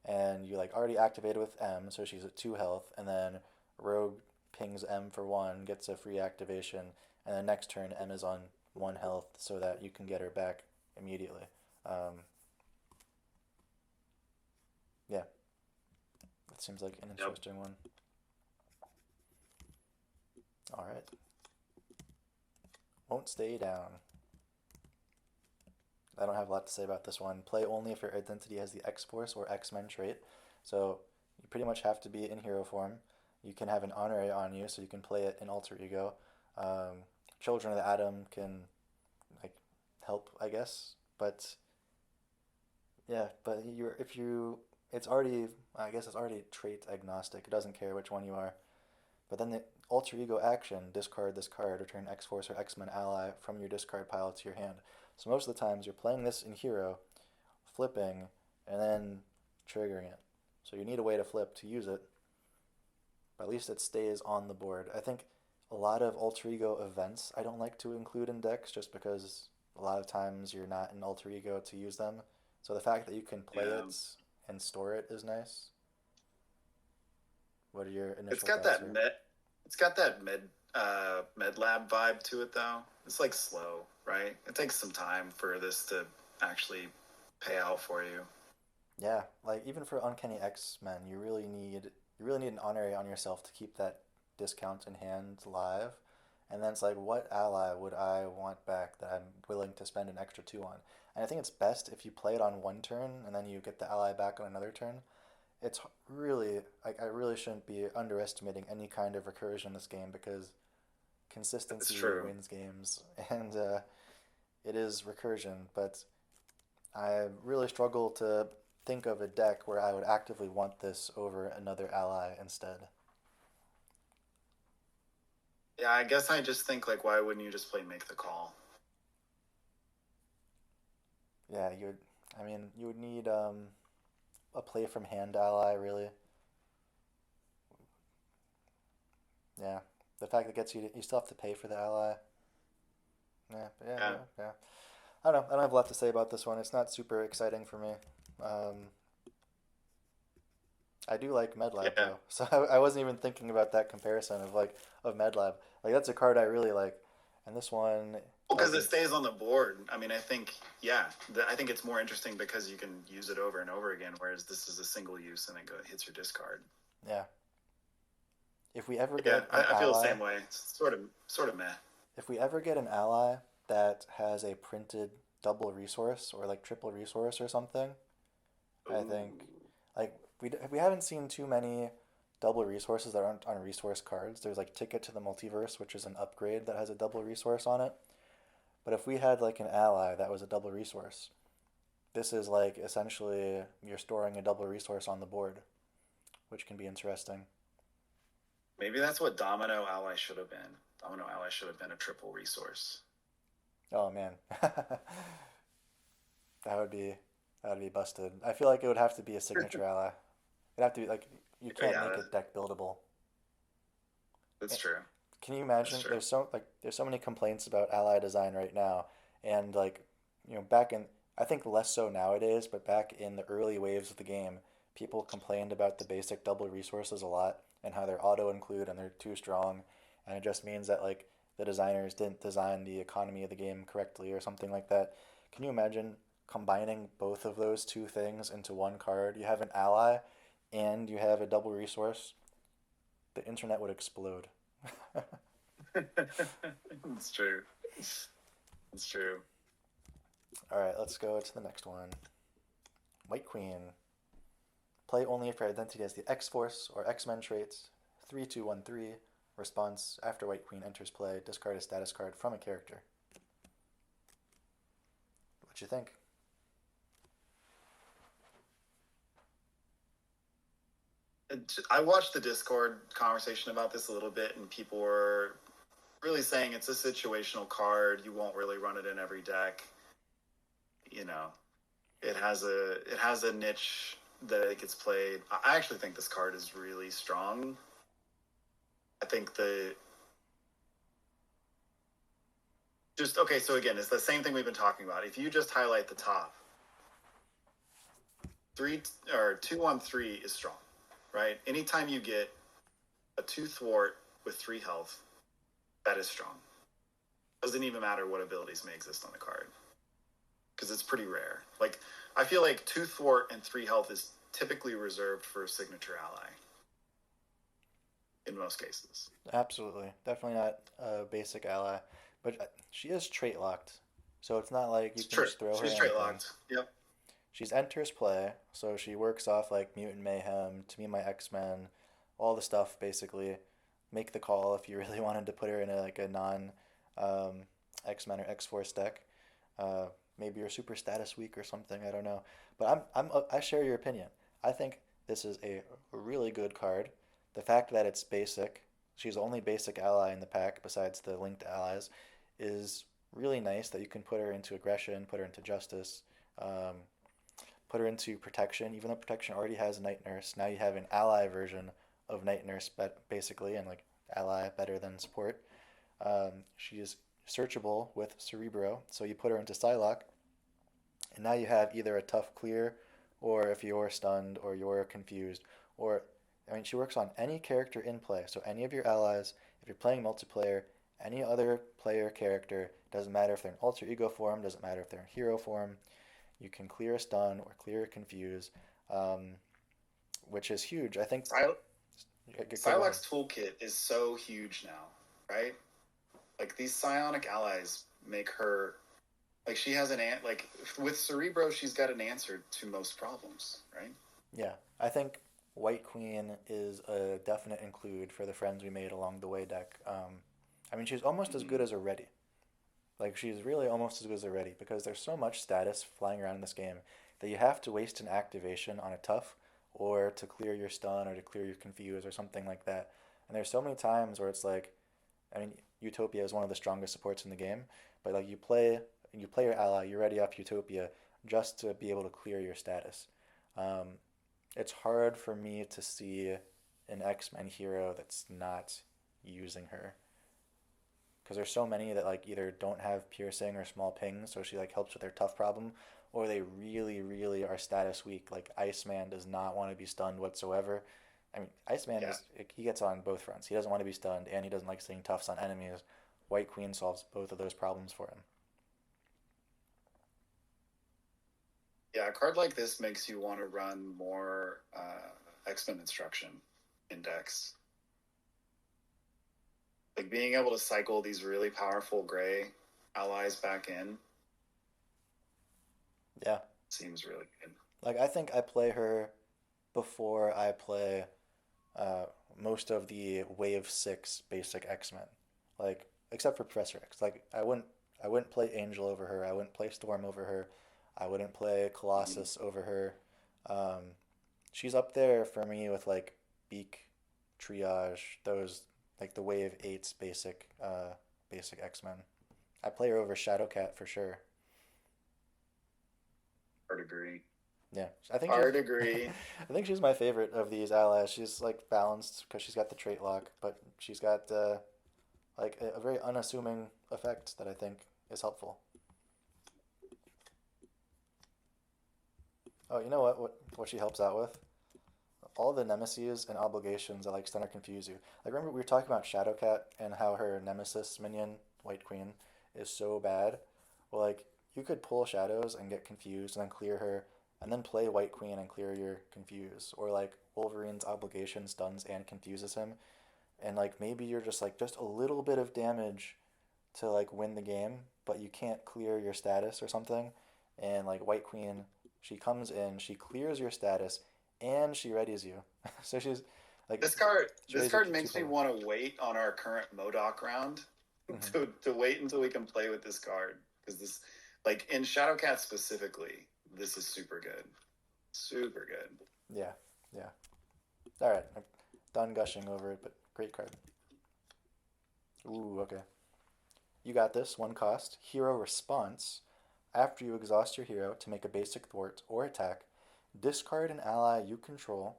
and you like already activated with M, so she's at 2 health, and then rogue pings M for 1, gets a free activation, and then next turn M is on 1 health, so that you can get her back immediately. Um, yeah, that seems like an yep. interesting one. All right, won't stay down. I don't have a lot to say about this one. Play only if your identity has the X-Force or X-Men trait. So you pretty much have to be in hero form. You can have an honorary on you, so you can play it in alter ego. Um, Children of the Atom can like help, I guess. But yeah, but you're if you it's already I guess it's already trait agnostic. It doesn't care which one you are. But then the alter ego action, discard this card, return X Force or X Men ally from your discard pile to your hand. So most of the times you're playing this in hero, flipping, and then triggering it. So you need a way to flip to use it, but at least it stays on the board. I think a lot of alter ego events I don't like to include in decks just because a lot of times you're not in alter ego to use them. So the fact that you can play Yeah, it and store it is nice. What are your it's initial got thoughts that here? med. It's got that med lab vibe to it though. It's like slow, right? It takes some time for this to actually pay out for you. Yeah, like even for Uncanny X-Men, you really need an honorary on yourself to keep that discount in hand live. And then it's like, what ally would I want back that I'm willing to spend an extra 2 on? And I think it's best if you play it on one turn and then you get the ally back on another turn. It's really like I really shouldn't be underestimating any kind of recursion in this game because It's consistency true. wins games. And it is recursion, but I really struggle to think of a deck where I would actively want this over another ally instead. Yeah, I guess I just think like, why wouldn't you just play make the call? Yeah, you would. I mean, you would need a play from hand ally, really. Yeah, the fact that gets you you still have to pay for the ally. Yeah, Yeah, yeah. I don't know. I don't have a lot to say about this one. It's not super exciting for me. Um, I do like Medlab yeah. though, so I wasn't even thinking about that comparison of of Medlab. Like that's a card I really like, and this one Well, because tells it me, stays on the board. I mean, I think, yeah, I think it's more interesting because you can use it over and over again, whereas this is a single use and hits your discard. yeah, if we ever Yeah, get an I feel the ally, same way. It's sort of meh. if we ever get an ally that has a printed double resource or like triple resource or something, I Ooh. think like we haven't seen too many double resources that aren't on resource cards. There's like Ticket to the Multiverse, which is an upgrade that has a double resource on it. But if we had like an ally that was a double resource, this is like essentially you're storing a double resource on the board, which can be interesting. Maybe that's what Domino Ally should have been. Domino Ally should have been a triple resource. Oh man, that would be that would be busted. I feel like it would have to be a signature ally. It'd have to be like you can't Yeah, make it deck buildable. that's Eh, true. can you That's imagine? true. There's so many complaints about ally design right now, and back in I think less so nowadays, but back in the early waves of the game, people complained about the basic double resources a lot and how they're auto include and they're too strong, and it just means that like the designers didn't design the economy of the game correctly or something like that. Can you imagine combining both of those two things into one card? You have an ally and you have a double resource. The internet would explode. It's true. It's true. All right, let's go to the next one. White Queen. Play only if your identity has the X Force or X Men traits. 3-2-1-3. Response after White Queen enters play, discard a status card from a character. What you think? I watched the Discord conversation about this a little bit, and people were really saying it's a situational card. You won't really run it in every deck. You know, it has a niche that it gets played. I actually think this card is really strong. I think the just okay. So again, it's the same thing we've been talking about. If you just highlight the top, 2-1-3 is strong, right? Anytime you get a 2 thwart with 3 health, that is strong. Doesn't even matter what abilities may exist on the card because it's pretty rare. Like I feel like 2 thwart and 3 health is typically reserved for a signature ally in most cases. Absolutely. Definitely not a basic ally. But she is trait locked. So it's not like you It's can true. just throw her She's straight anything. locked. Yep. She's enters play, so she works off like Mutant Mayhem, To Me My X-Men, all the stuff basically. Make the call if you really wanted to put her in a non um, X-Men or X-Force deck. Uh, maybe you're super status weak or something, I don't know. But I share your opinion. I think this is a really good card. The fact that it's basic, she's the only basic ally in the pack besides the linked allies, is really nice that you can put her into aggression, put her into justice. Um, Put her into protection, even though protection already has Night Nurse. Now you have an ally version of Night Nurse, but basically, and like ally better than support. She is searchable with Cerebro, so you put her into Psylocke, and now you have either a tough clear, or if you're stunned or you're confused, or I mean, she works on any character in play. So any of your allies, if you're playing multiplayer, any other player character, doesn't matter if they're in alter ego form, doesn't matter if they're in hero form, you can clear a stun or clear a confuse, um, which is huge. I think. Psy- Go ahead. Psylocke's toolkit is so huge now, right? Like these psionic allies make her like she has like with Cerebro, she's got an answer to most problems, right? Yeah, I think White Queen is a definite include for the friends we made along the way deck. I mean, she's almost as good Mm-hmm. as a ready. Like she's really almost as good as a ready because there's so much status flying around in this game that you have to waste an activation on a tough or to clear your stun or to clear your confuse or something like that. And there's so many times where it's like, I mean, Utopia is one of the strongest supports in the game, but like you play your ally, you ready up Utopia just to be able to clear your status. Um, it's hard for me to see an X-Men hero that's not using her because there's so many that like either don't have piercing or small pings, so she like helps with their tough problem, or they really are status weak. Like Iceman does not want to be stunned whatsoever. I mean, Iceman Yeah. is he gets on both fronts. He doesn't want to be stunned, and he doesn't like seeing toughs on enemies. White Queen solves both of those problems for him. Yeah, a card like this makes you want to run more X-Men instruction index. Like being able to cycle these really powerful gray allies back in Yeah, seems really good. like I think I play her before I play uh, most of the Wave Six basic X Men, like except for Professor X. Like I wouldn't play Angel over her. I wouldn't play Storm over her. I wouldn't play Mhm. Colossus over her. Um, she's up there for me with like Beak, Triage, those like the Wave Eights basic X Men. I play her over Shadowcat for sure. Hard agree. Yeah, I think she's Hard agree. I think she's my favorite of these allies. She's like balanced because she's got the trait lock, but she's got like a very unassuming effect that I think is helpful. Oh, you know what she helps out with? All the nemesis and obligations that like stun or confuse you. Like remember we were talking about Shadowcat and how her nemesis minion, White Queen, is so bad. Well, like you could pull shadows and get confused and then clear her and then play White Queen and clear your confuse. Or like Wolverine's obligation stuns and confuses him. And like maybe you're just like just a little bit of damage to like win the game, but you can't clear your status or something. And like White Queen, she comes in, she clears your status, and she readies you. So she's like she This readies you card makes me twofold. want to wait on our current Modoc round Mm-hmm. to wait until we can play with this card because this like in Shadowcat specifically, this is super good. Super good. Yeah, yeah. All right, I'm done gushing over it, but great card. Ooh, okay. You got this. One cost. Hero response. After you exhaust your hero to make a basic thwart or attack, discard an ally you control.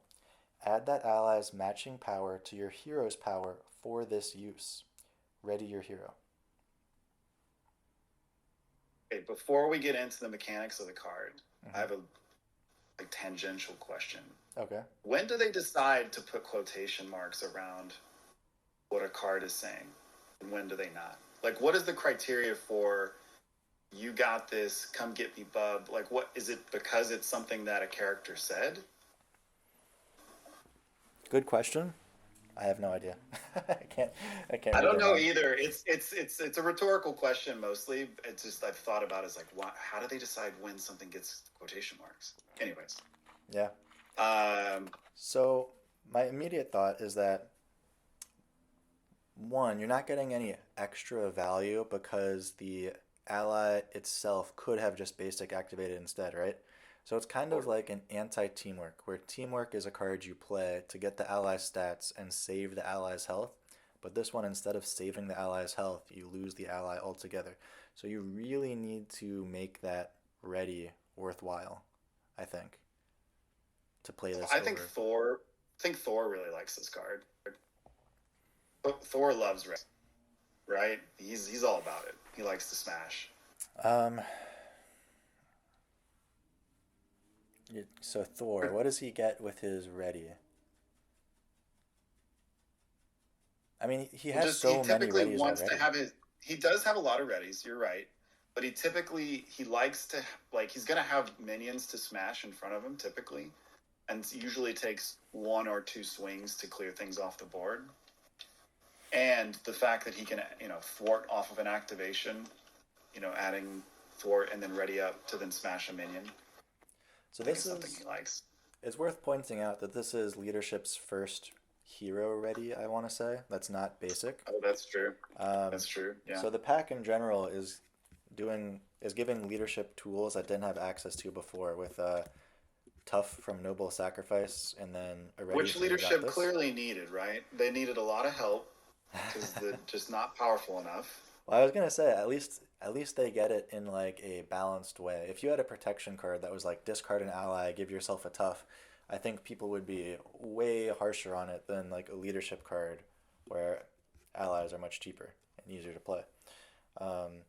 Add that ally's matching power to your hero's power for this use. Ready your hero. Okay, before we get into the mechanics of the card, I Mm-hmm. have a like tangential question. Okay. When do they decide to put quotation marks around what a card is saying? And when do they not? Like what is the criteria for you got this, come get me bub? Like what is it because it's something that a character said? Good question. I have no idea. I can't. I can't I read don't their know mind. either. It's a rhetorical question mostly. It's just I've thought about it, as like what, how do they decide when something gets quotation marks? Anyways, Yeah. um, So my immediate thought is that one, you're not getting any extra value because the ally itself could have just basic activated instead, right? So it's kind of totally. like an anti-teamwork, where teamwork is a card you play to get the ally's stats and save the ally's health. But this one, instead of saving the ally's health, you lose the ally altogether. So you really need to make that ready worthwhile, I think, to play this I think over. Thor. I think Thor really likes this card. But Thor loves Red, right? He's all about it. He likes to smash. Um, so Thor, what does he get with his ready? I mean, he has Just he so many typically readies wants to already. have his. He does have a lot of readies. You're right, but he typically he likes to like he's gonna have minions to smash in front of him typically, and usually takes one or two swings to clear things off the board. And the fact that he can thwart off of an activation, adding thwart and then ready up to then smash a minion. So I think this it's something he is likes. it's worth pointing out that this is leadership's first hero ready, I want to say. That's not basic. Oh, that's true. Um, That's true. Yeah. so the pack in general is giving leadership tools that didn't have access to before with tough from noble sacrifice and then a ready Which from you got leadership this. clearly needed, right? They needed a lot of help because they're just not powerful enough. Well, I was gonna say at least they get it in like a balanced way. If you had a protection card that was like discard an ally, give yourself a tough, I think people would be way harsher on it than like a leadership card where allies are much cheaper and easier to play. Um,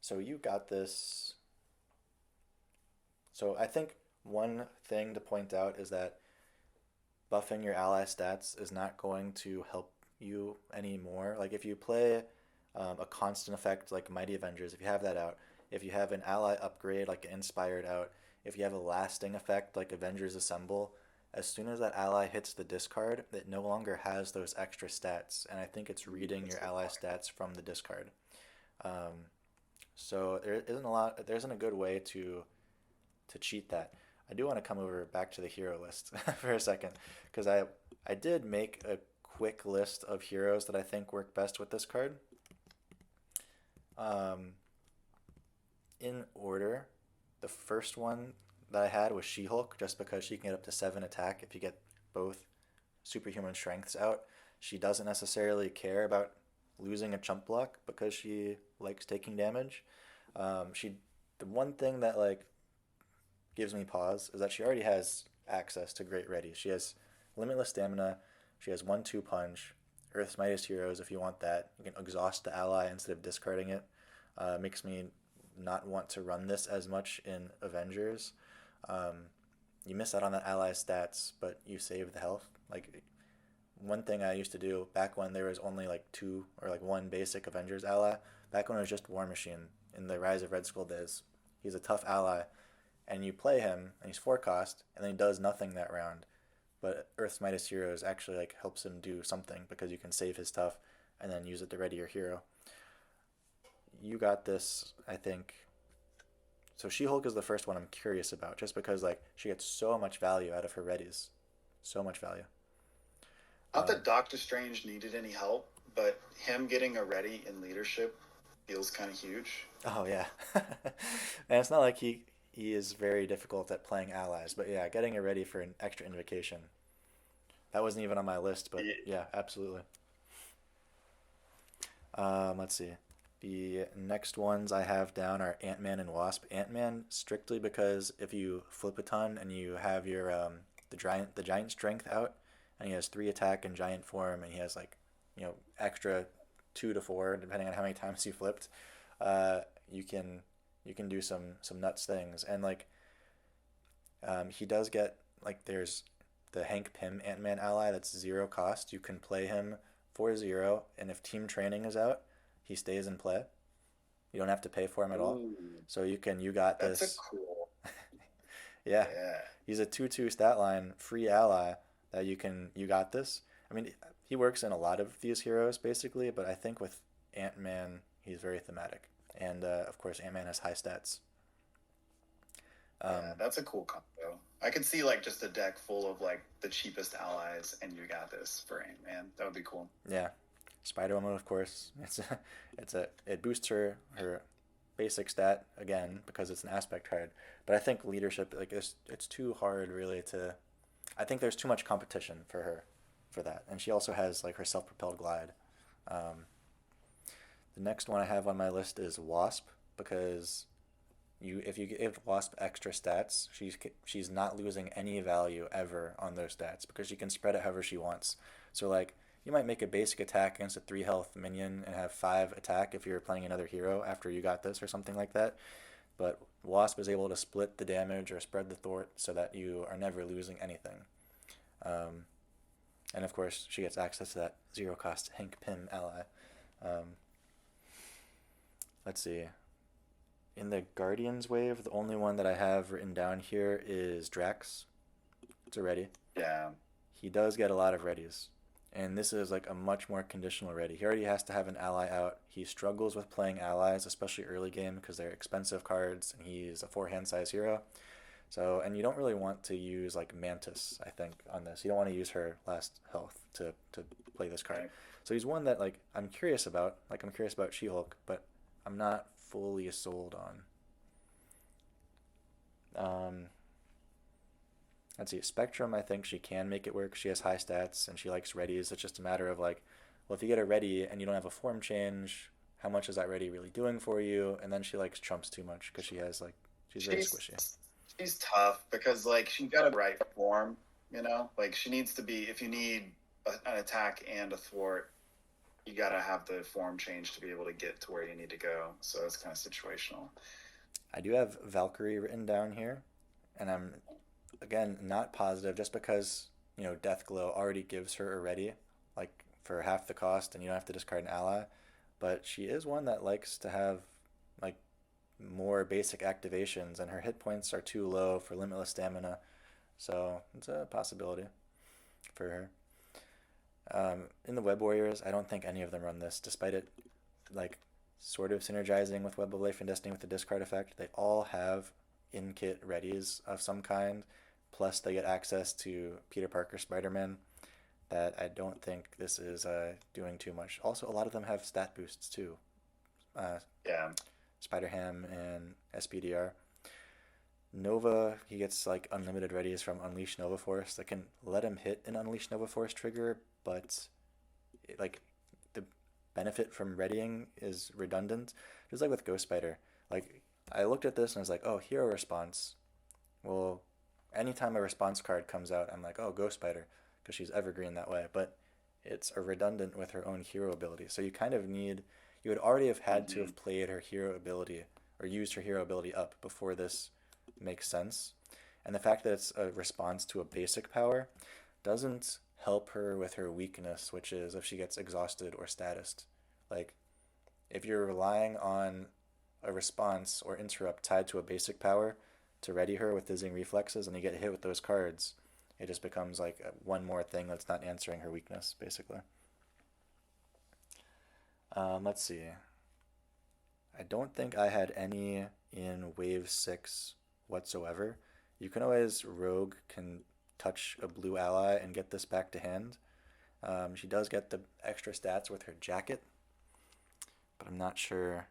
so you got this. So I think one thing to point out is that buffing your ally stats is not going to help you anymore. Like if you play a constant effect like Mighty Avengers, if you have that out, if you have an ally upgrade like Inspired out, if you have a lasting effect like Avengers Assemble, as soon as that ally hits the discard, it no longer has those extra stats, and I think it's reading That's your a good ally point. stats from the discard. Um, so there isn't a good way to cheat that. I do want to come over back to the hero list for a second because I did make a quick list of heroes that I think work best with this card. Um, in order, the first one that I had was She-Hulk, just because she can get up to 7 attack if you get both superhuman strengths out. She doesn't necessarily care about losing a chump block because she likes taking damage. She the one thing that like gives me pause is that she already has access to Great Ready. She has limitless stamina. She has 1-2 punch. Earth's Mightiest Heroes if you want that. You can exhaust the ally instead of discarding it. Makes me not want to run this as much in Avengers. Um, you miss out on that ally stats, but you save the health. Like one thing I used to do back when there was only like two or like one basic Avengers ally, back when it was just War Machine in the Rise of Red Skull days. He's a tough ally, and you play him, and he's 4 cost, and then he does nothing that round. But Earth's Mightiest Heroes actually like helps him do something because you can save his stuff and then use it to ready your hero. You got this, I think. So She-Hulk is the first one I'm curious about, just because like she gets so much value out of her readies, so much value. Not Um, that Doctor Strange needed any help, but him getting a ready in leadership feels kind of huge. oh yeah, and it's not like he is very difficult at playing allies, but yeah, getting it ready for an extra invocation. That wasn't even on my list, but Yeah. yeah, absolutely. Let's see. The next ones I have down are Ant Man and Wasp. Ant Man strictly because if you flip a ton and you have your the giant strength out, and he has 3 attack in giant form, and he has like extra 2 to 4 depending on how many times you flipped. Uh, you can you can do some nuts things, and like he does get like there's the Hank Pym Ant Man ally that's 0 cost. You can play him for 0, and if team training is out, he stays in play. You don't have to pay for him at all. Ooh, So you got that's a this. cool. Yeah, Yeah. he's a 2-2 stat line free ally that you got this. I mean, he works in a lot of these heroes basically, but I think with Ant Man he's very thematic, and of course Ant Man has high stats. Yeah, Um, that's a cool combo. I could see like just a deck full of like the cheapest allies, and you got this for Ant Man. That would be cool. yeah, Spider Woman of course. It boosts her basic stat again because it's an aspect card. But I think leadership like it's too hard really to. I think there's too much competition for her for that, and she also has like her self propelled glide. Um, the next one I have on my list is Wasp because if you give Wasp extra stats, she's not losing any value ever on those stats because she can spread it however she wants. So like you might make a basic attack against a 3 health minion and have 5 attack if you're playing another hero after you got this or something like that. But Wasp is able to split the damage or spread the thwart so that you are never losing anything. Um, and of course, she gets access to that 0 cost Hank Pym ally. Um, let's see. In the Guardians wave, the only one that I have written down here is Drax. It's a ready. Yeah. He does get a lot of readies. And this is like a much more conditional ready. He already has to have an ally out. He struggles with playing allies, especially early game, because they're expensive cards and he's a 4 hand size hero. So, and you don't really want to use like Mantis, I think, on this. You don't want to use her last health to play this card. Right. So he's one that like I'm curious about. Like I'm curious about She-Hulk, but I'm not fully sold on. Let's see, Spectrum. I think she can make it work. She has high stats and she likes readies. It's just a matter of like, well, if you get a ready and you don't have a form change, how much is that ready really doing for you? And then she likes Trumps too much because she has like she's very She's squishy. she's tough because like she got a right form, you know. Like she needs to be. If you need an attack and a thwart, you got to have the form change to be able to get to where you need to go. So it's kind of situational. I do have Valkyrie written down here, and I'm again not positive just because Deathglow already gives her a ready, like for half the cost, and you don't have to discard an ally. But she is one that likes to have like more basic activations, and her hit points are too low for limitless stamina, so it's a possibility for her. In the Web Warriors, I don't think any of them run this, despite it like sort of synergizing with Web of Life and Destiny with the discard effect. They all have in-kit readies of some kind, plus they get access to Peter Parker Spider-Man. That I don't think this is doing too much. Also, a lot of them have stat boosts too. Uh, Yeah. Spider-Ham and SPDR. Nova, he gets like unlimited readies from Unleash Nova Force that can let him hit an Unleash Nova Force trigger, but like the benefit from readying is redundant. Just like with Ghost Spider. Like I looked at this and I was like, oh, hero response. Well, anytime a response card comes out, I'm like, oh, Ghost Spider, because she's evergreen that way. But it's a redundant with her own hero ability. So you kind of need, you would already have had to Mm-hmm. have played her hero ability or used her hero ability up before this makes sense. And the fact that it's a response to a basic power doesn't help her with her weakness, which is if she gets exhausted or statused. Like, if you're relying on a response or interrupt tied to a basic power to ready her with dizzying reflexes and you get hit with those cards, it just becomes like one more thing that's not answering her weakness, basically. Let's see. I don't think I had any in Wave 6 whatsoever. You can always Rogue can touch a blue ally and get this back to hand. She does get the extra stats with her jacket, but I'm not sure.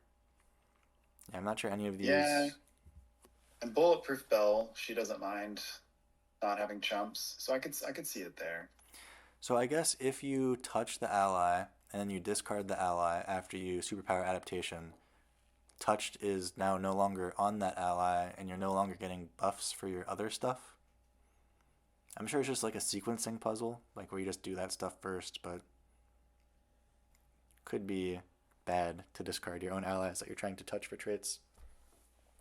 Yeah, I'm not sure any of Yeah. these. And Bulletproof Bell, she doesn't mind not having chumps, so I could see it there. So I guess if you touch the ally and then you discard the ally after you superpower adaptation, touched is now no longer on that ally and you're no longer getting buffs for your other stuff. I'm sure it's just like a sequencing puzzle, like where you just do that stuff first, but could be bad to discard your own allies that you're trying to touch for traits.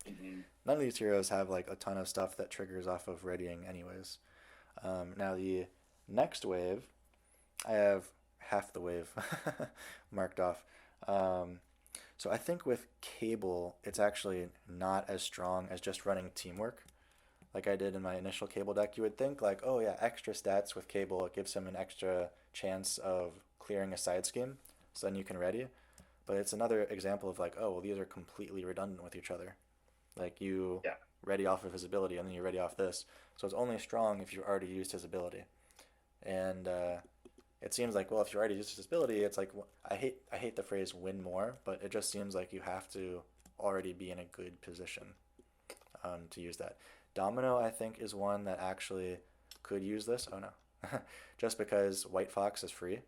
Mm-hmm. None of these heroes have like a ton of stuff that triggers off of readying, anyways. Now the next wave, I have half the wave marked off. Um, so I think with Cable, it's actually not as strong as just running teamwork. Like I did in my initial Cable deck, you would think like, oh yeah, extra stats with Cable, it gives him an extra chance of clearing a side scheme, so then you can ready. But it's another example of like, oh well, these are completely redundant with each other. Like you Yeah. ready off of his ability, and then you ready off this. So it's only strong if you already used his ability. And it seems like, well, if you already used his ability, it's like I hate the phrase win more, but it just seems like you have to already be in a good position to use that. Domino, I think, is one that actually could use this. Oh no, just because White Fox is free.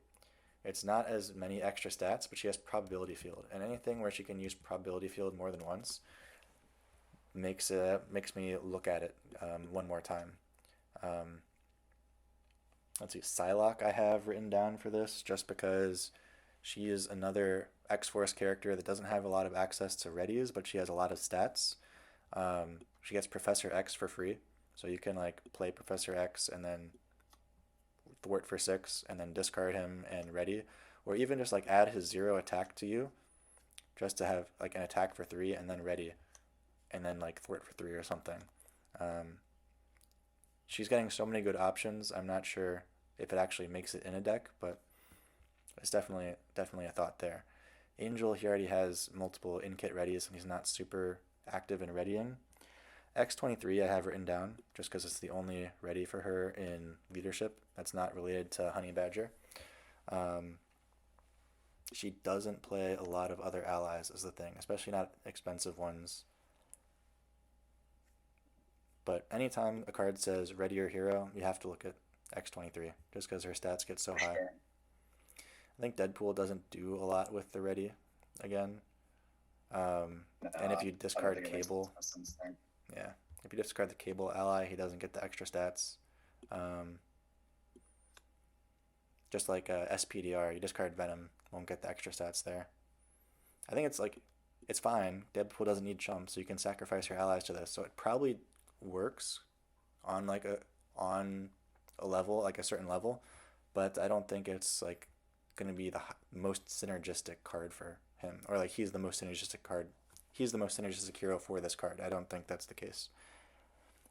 It's not as many extra stats, but she has probability field, and anything where she can use probability field more than once makes me look at it one more time. Um, let's see, Psylocke I have written down for this just because she is another X Force character that doesn't have a lot of access to readies, but she has a lot of stats. She gets Professor X for free, so you can like play Professor X and then thwart for 6 and then discard him and ready, or even just like add his 0 attack to you just to have like an attack for 3 and then ready and then like thwart for 3 or something. Um, she's getting so many good options. I'm not sure if it actually makes it in a deck, but it's definitely a thought there. Angel, he already has multiple in kit readies and he's not super active in readying. X23 I have written down just because it's the only ready for her in leadership that's not related to Honey Badger. Um, she doesn't play a lot of other allies, is the thing, especially not expensive ones. But anytime a card says ready or hero, you have to look at X23 just because her stats get so For high. sure. I think Deadpool doesn't do a lot with the ready again. No, And if you I don't discard think it makes Cable, much sense there. yeah, if you discard the Cable ally, he doesn't get the extra stats. Um, just like SPDR, you discard Venom, won't get the extra stats there. I think it's fine. Deadpool doesn't need chump, so you can sacrifice your allies to this. So it probably works on on a level, like a certain level, but I don't think it's like going to be the most synergistic card for him, or like he's the most synergistic card. He's the most synergistic hero for this card. I don't think that's the case.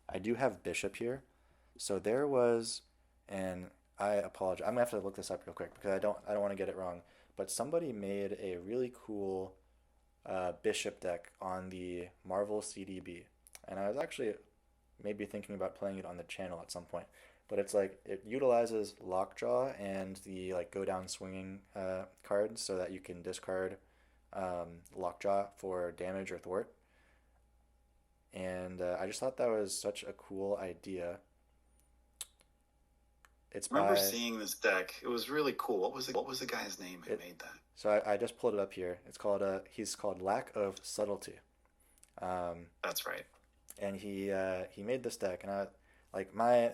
I do have Bishop here, so there was, and I apologize. I'm gonna have to look this up real quick because I don't want to get it wrong. But somebody made a really cool Bishop deck on the Marvel CDB, and I was actually maybe thinking about playing it on the channel at some point. But it's like it utilizes Lockjaw and the like go down swinging cards so that you can discard Lockjaw for damage or thwart. And I just thought that was such a cool idea. It's I remember by seeing this deck. It was really cool. What was the guy's name who it. made that? So I just pulled it up here. It's called he's called Lack of Subtlety. Um, That's right. and he made this deck, and I like my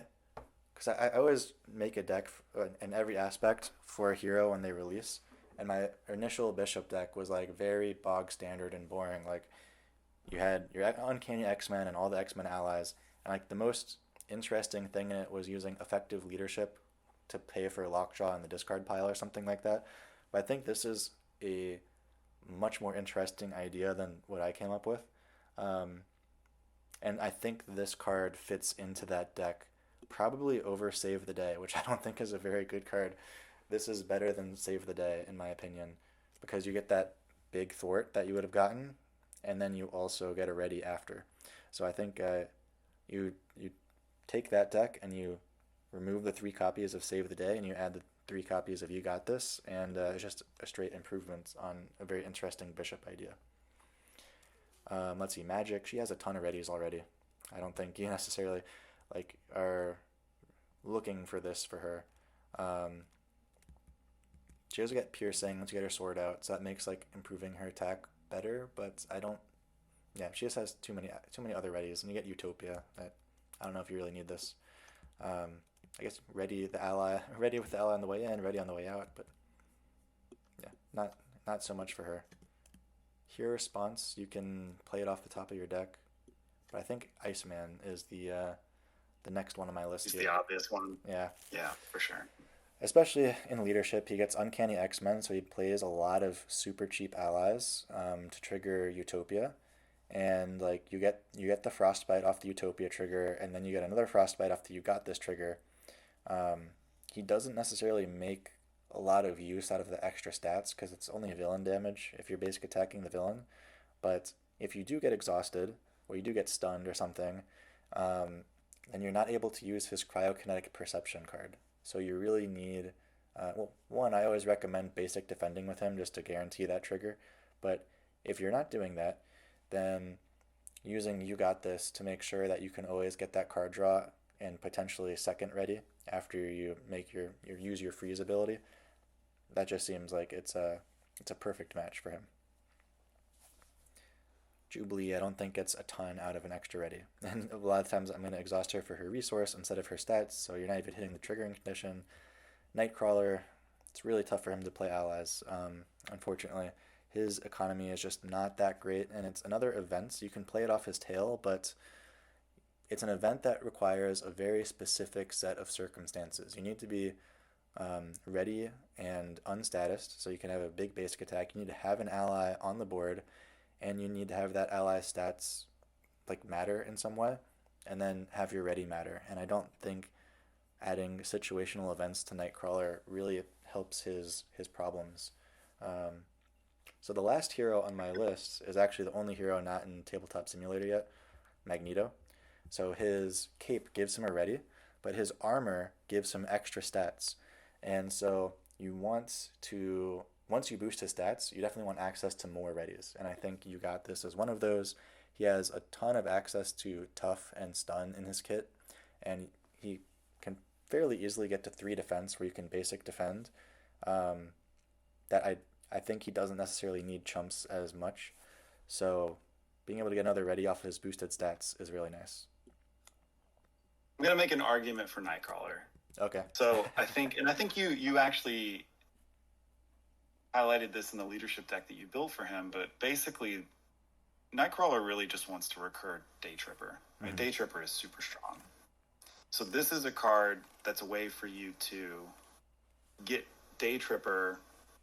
because I always make a deck in every aspect for a hero when they release, and my initial Bishop deck was like very bog standard and boring. Like you had your Uncanny X-Men and all the X-Men allies, and like the most interesting thing in it was using effective leadership to pay for Lockjaw in the discard pile or something like that. But I think this is a much more interesting idea than what I came up with. Um, and I think this card fits into that deck probably over Save the Day, which I don't think is a very good card. This is better than Save the Day, in my opinion, because you get that big thwart that you would have gotten, and then you also get a ready after. So I think you take that deck and you remove the 3 copies of Save the Day and you add the 3 copies of You Got This, and it's just a straight improvement on a very interesting Bishop idea. Let's see, Magic. She has a ton of readies already. I don't think you necessarily like are looking for this for her. Um, she does get piercing once you get her sword out, so that makes like improving her attack better. But I don't. Yeah, she just has too many other readies, and you get Utopia. That I don't know if you really need this. Um, I guess ready the ally, ready with the ally on the way in, ready on the way out. But yeah, not so much for her. Hero response, you can play it off the top of your deck, but I think Iceman is the next one on my list He's the here. obvious one. Yeah, Yeah, for sure. especially in leadership, he gets Uncanny X-Men, so he plays a lot of super cheap allies to trigger Utopia, and like you get the Frostbite off the Utopia trigger, and then you get another Frostbite off the You Got This trigger. Um, he doesn't necessarily make a lot of use out of the extra stats because it's only villain damage if you're basic attacking the villain. But if you do get exhausted or you do get stunned or something, um, then you're not able to use his cryokinetic perception card. So you really need, well, one, I always recommend basic defending with him just to guarantee that trigger. But if you're not doing that, then using You Got This to make sure that you can always get that card draw and potentially second ready after you make your use your freeze ability, that just seems like it's a perfect match for him. Jubilee, I don't think gets a ton out of an extra ready. And a lot of times I'm going to exhaust her for her resource instead of her stats, so you're not even hitting the triggering condition. Nightcrawler, it's really tough for him to play allies. Unfortunately, his economy is just not that great, and it's another event, so you can play it off his tail, but it's an event that requires a very specific set of circumstances. You need to be ready and unstatused, so you can have a big basic attack. You need to have an ally on the board, and you need to have that ally stats like matter in some way, and then have your ready matter. And I don't think adding situational events to Nightcrawler really helps his problems. Um, so the last hero on my list is actually the only hero not in Tabletop Simulator yet. Magneto. So his cape gives him a ready, but his armor gives him extra stats. And so you want to once you boost his stats, you definitely want access to more readies. And I think you got this as one of those. He has a ton of access to tough and stun in his kit, and he can fairly easily get to 3 defense where you can basic defend. Um, that I think he doesn't necessarily need chumps as much. So being able to get another ready off of his boosted stats is really nice. I'm gonna make an argument for Nightcrawler. Okay. So I think you actually highlighted this in the leadership deck that you built for him, but basically Nightcrawler really just wants to recur Day Tripper. I mean, Day Tripper is super strong. So this is a card that's a way for you to get Day Tripper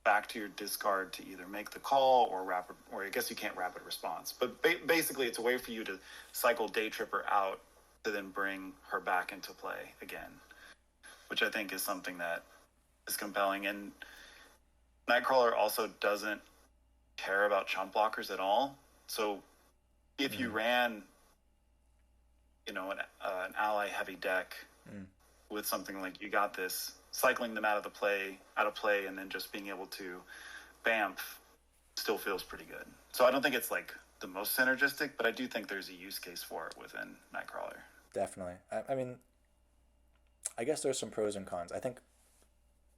back to your discard to either make the call or rapid, or I guess you can't rapid response. But basically, it's a way for you to cycle Day Tripper out to then bring her back into play again, which I think is something that is compelling. And Nightcrawler also doesn't care about chump blockers at all. So if you ran, an ally heavy deck with something like You Got This, cycling them out of play, and then just being able to bamf still feels pretty good. So I don't think it's like the most synergistic, but I do think there's a use case for it within Nightcrawler. Definitely. I mean, I guess there's some pros and cons. I think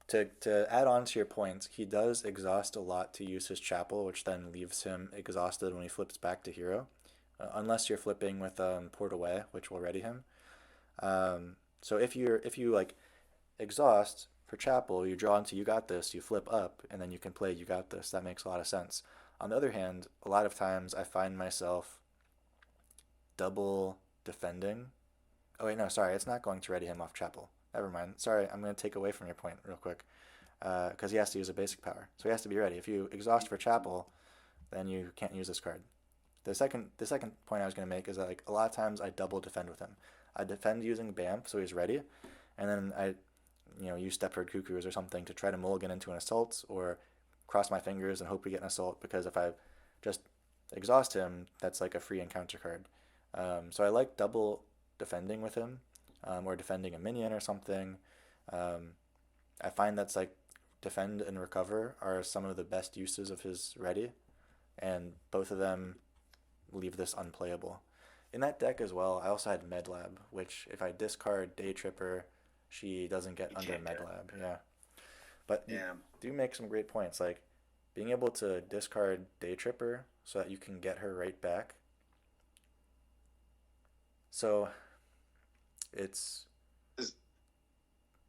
to add on to your points, he does exhaust a lot to use his chapel, which then leaves him exhausted when he flips back to hero, unless you're flipping with Port Away, which will ready him. So if you like exhaust for chapel, you draw into You Got This, you flip up, and then you can play You Got This. That makes a lot of sense. On the other hand, a lot of times I find myself double defending. Oh wait, no, sorry, it's not going to ready him off chapel. Never mind. Sorry, I'm going to take away from your point real quick, because he has to use a basic power, so he has to be ready. If you exhaust for chapel, then you can't use this card. The second point I was going to make is that like a lot of times I double defend with him. I defend using Bamf, so he's ready, and then I, use Stepford Cuckoos or something to try to mulligan into an assault, or cross my fingers and hope we get an assault, because if I just exhaust him, that's like a free encounter card. So I like double defending with him, or defending a minion or something. Um, I find that's like defend and recover are some of the best uses of his ready, and both of them leave this unplayable. In that deck as well, I also had Medlab, which if I discard Day Tripper, she doesn't get under Medlab. Yeah, but you do make some great points, like being able to discard Day Tripper so that you can get her right back. So it's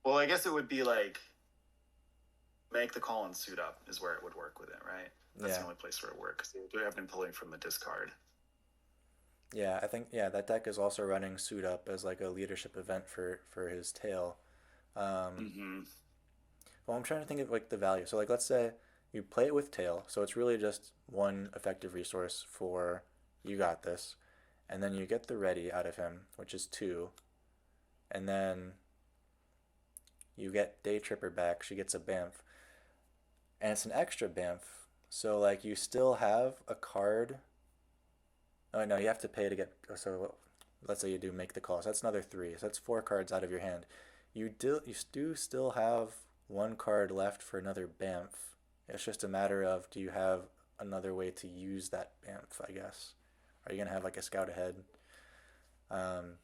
Well, I guess it would be like make the call and suit up is where it would work with it, right? That's the only place where it works. They have been pulling from the discard. Yeah, I think that deck is also running suit up as like a leadership event for his tail. Mm-hmm. Well, I'm trying to think of like the value. So like let's say you play it with tail, so it's really just one effective resource for You Got This, and then you get the ready out of him, which is 2, and then you get Day Tripper back. She gets a Bamf, and it's an extra Bamf. So like you still have a card. Oh no, you have to pay to get. So let's say you do make the call. So that's another 3. So that's 4 cards out of your hand. You do still have 1 card left for another Bamf. It's just a matter of, do you have another way to use that Bamf, I guess. Are you gonna have like a scout ahead? Um,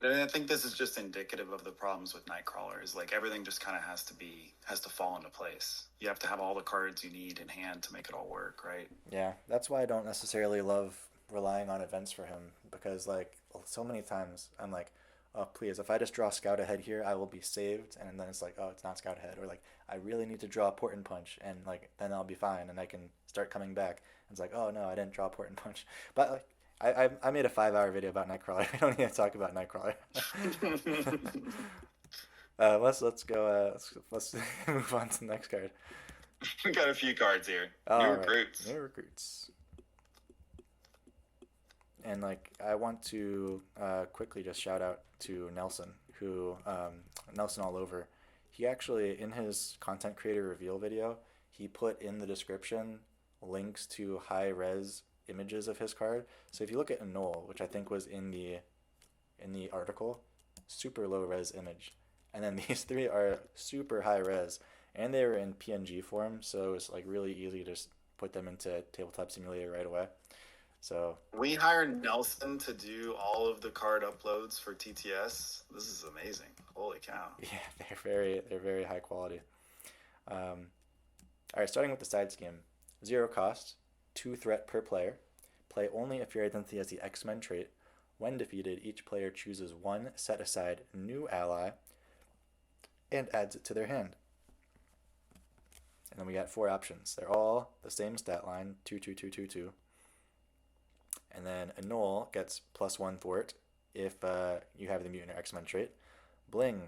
And I think this is just indicative of the problems with Nightcrawler. Is like everything just kind of has to fall into place. You have to have all the cards you need in hand to make it all work, right? yeah, that's why I don't necessarily love relying on events for him, because like so many times I'm like, oh please, if I just draw scout ahead here, I will be saved, and then it's like, oh, it's not scout ahead, or like I really need to draw port and punch, and like then I'll be fine and I can start coming back. It's like, oh no, I didn't draw port and punch, but like I made a 5-hour video about Nightcrawler. We don't need to talk about Nightcrawler. Let's go. Let's move on to the next card. We got a few cards here. New recruits. New recruits. And like I want to quickly just shout out to Nelson, who Nelson all over. He actually, in his content creator reveal video, he put in the description links to high res images of his card. So if you look at a Null, which I think was in the article, super low res image, and then these three are super high res, and they were in PNG form, so it's like really easy to just put them into Tabletop Simulator right away. So We hired Nelson to do all of the card uploads for TTS. This is amazing. Holy cow. yeah, they're very high quality. Um, all right, starting with the side scheme, 0 cost, 2 threat per player. Play only if your identity has the X-Men trait. When defeated, each player chooses one set aside new ally and adds it to their hand. And then we got 4 options. They're all the same stat line, 2, 2, 2, 2, 2. And then a Null gets +1 thwart if you have the Mutant or X-Men trait. Bling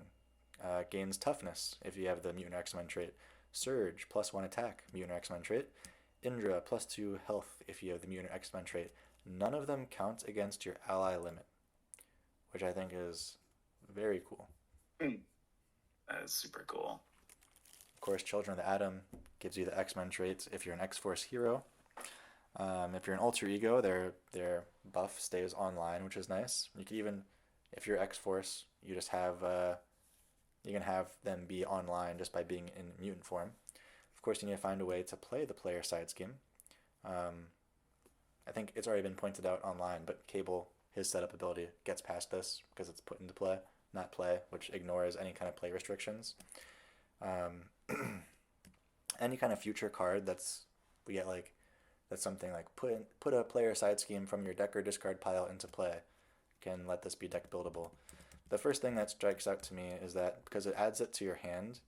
gains toughness if you have the Mutant or X-Men trait. Surge +1 attack, Mutant or X-Men trait. Indra +2 health if you have the Mutant or X-Men trait. None of them count against your ally limit, which I think is very cool. That is super cool. Of course, Children of the Atom gives you the X-Men traits if you're an X-Force hero. If you're an alter ego, their buff stays online, which is nice. You could even, if you're X-Force, you just have you can have them be online just by being in mutant form. Of course, you need to find a way to play the player side scheme. I think it's already been pointed out online, but Cable, his setup ability, gets past this because it's put into play, not play, which ignores any kind of play restrictions. Any kind of future card we get like that's something like put a player side scheme from your deck or discard pile into play can let this be deck buildable. The first thing that strikes out to me is that because it adds it to your hand,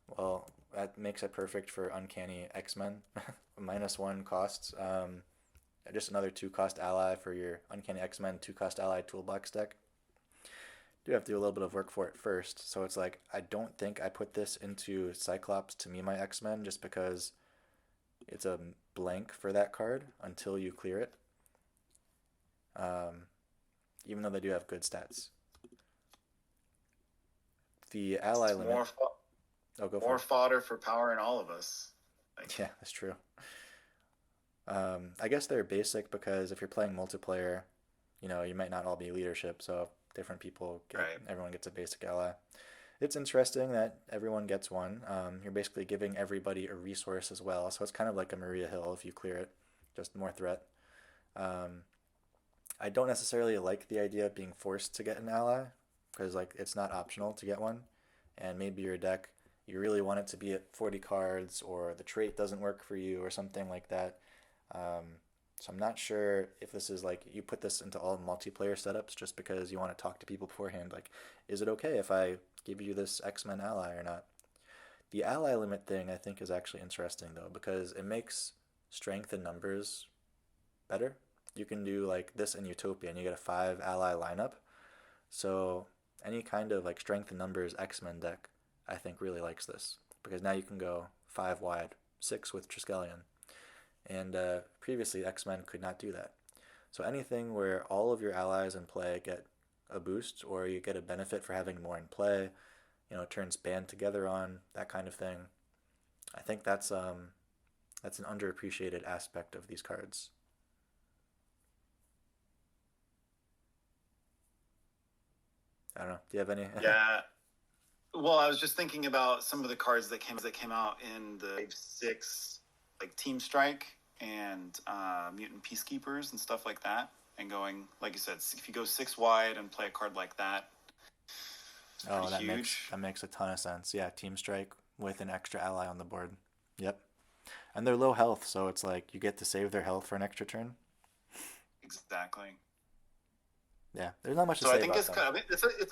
well, that makes it perfect for Uncanny X-Men. -1 costs. Just another 2 cost ally for your Uncanny X-Men 2 cost ally toolbox deck. Do have to do a little bit of work for it first, so it's like I don't think I put this into Cyclops to me my X-Men just because it's a blank for that card until you clear it. Even though they do have good stats. The ally It's limit. Oh, go for more it. fodder for power in all of us. Like, Yeah, that's true. I guess they're basic because if you're playing multiplayer, you might not all be leadership, so different people right. everyone gets a basic ally. It's interesting that everyone gets one. You're basically giving everybody a resource as well, so it's kind of like a Maria Hill if you clear it, just more threat. Um, I don't necessarily like the idea of being forced to get an ally because like it's not optional to get one, and maybe your deck you really want it to be at 40 cards or the trait doesn't work for you or something like that. So I'm not sure if this is like you put this into all multiplayer setups just because you want to talk to people beforehand. Like, is it okay if I give you this X-Men ally or not? The ally limit thing I think is actually interesting though because it makes strength in numbers better. You can do like this in Utopia and you get a 5 ally lineup. So any kind of like strength in numbers X-Men deck I think really likes this because now you can go 5 wide, 6 with Triskelion. And previously X-Men could not do that. So anything where all of your allies in play get a boost or you get a benefit for having more in play, turns band together on, that kind of thing. I think that's an underappreciated aspect of these cards. I don't know. Do you have any? Yeah. Well, I was just thinking about some of the cards that came out in the Wave 6, like Team Strike and Mutant Peacekeepers and stuff like that. And going, like you said, if you go 6 wide and play a card like that, it's Oh, pretty huge. that makes a ton of sense. Yeah, Team Strike with an extra ally on the board. Yep. And they're low health, so it's like you get to save their health for an extra turn. Exactly. Yeah, there's not much to So I say think about it's them. kind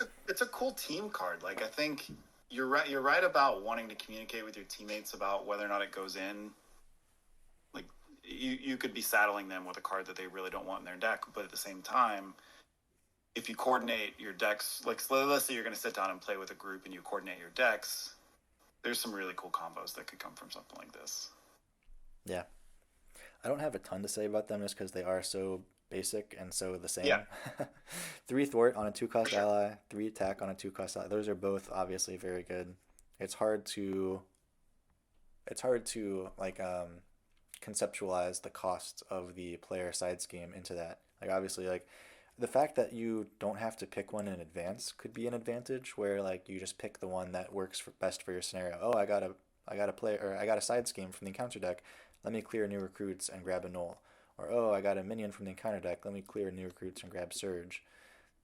of it's a cool team card. Like I think you're right. You're right about wanting to communicate with your teammates about whether or not it goes in. Like you could be saddling them with a card that they really don't want in their deck, but at the same time, if you coordinate your decks, like let's say you're going to sit down and play with a group and you coordinate your decks, there's some really cool combos that could come from something like this. Yeah. I don't have a ton to say about them just because they are so basic and so the Yeah, same. 3 thwart on a two for cost sure. ally, 3 attack on a 2 cost ally. Those are both obviously very good. It's hard to like conceptualize the costs of the player side scheme into that. Like obviously, like the fact that you don't have to pick one in advance could be an advantage, where like you just pick the one that works best for your scenario. Oh, I got a play or I got a side scheme from the encounter deck. Let me clear new recruits and grab a null. Or oh, I got a minion from the encounter deck. Let me clear new recruits and grab surge.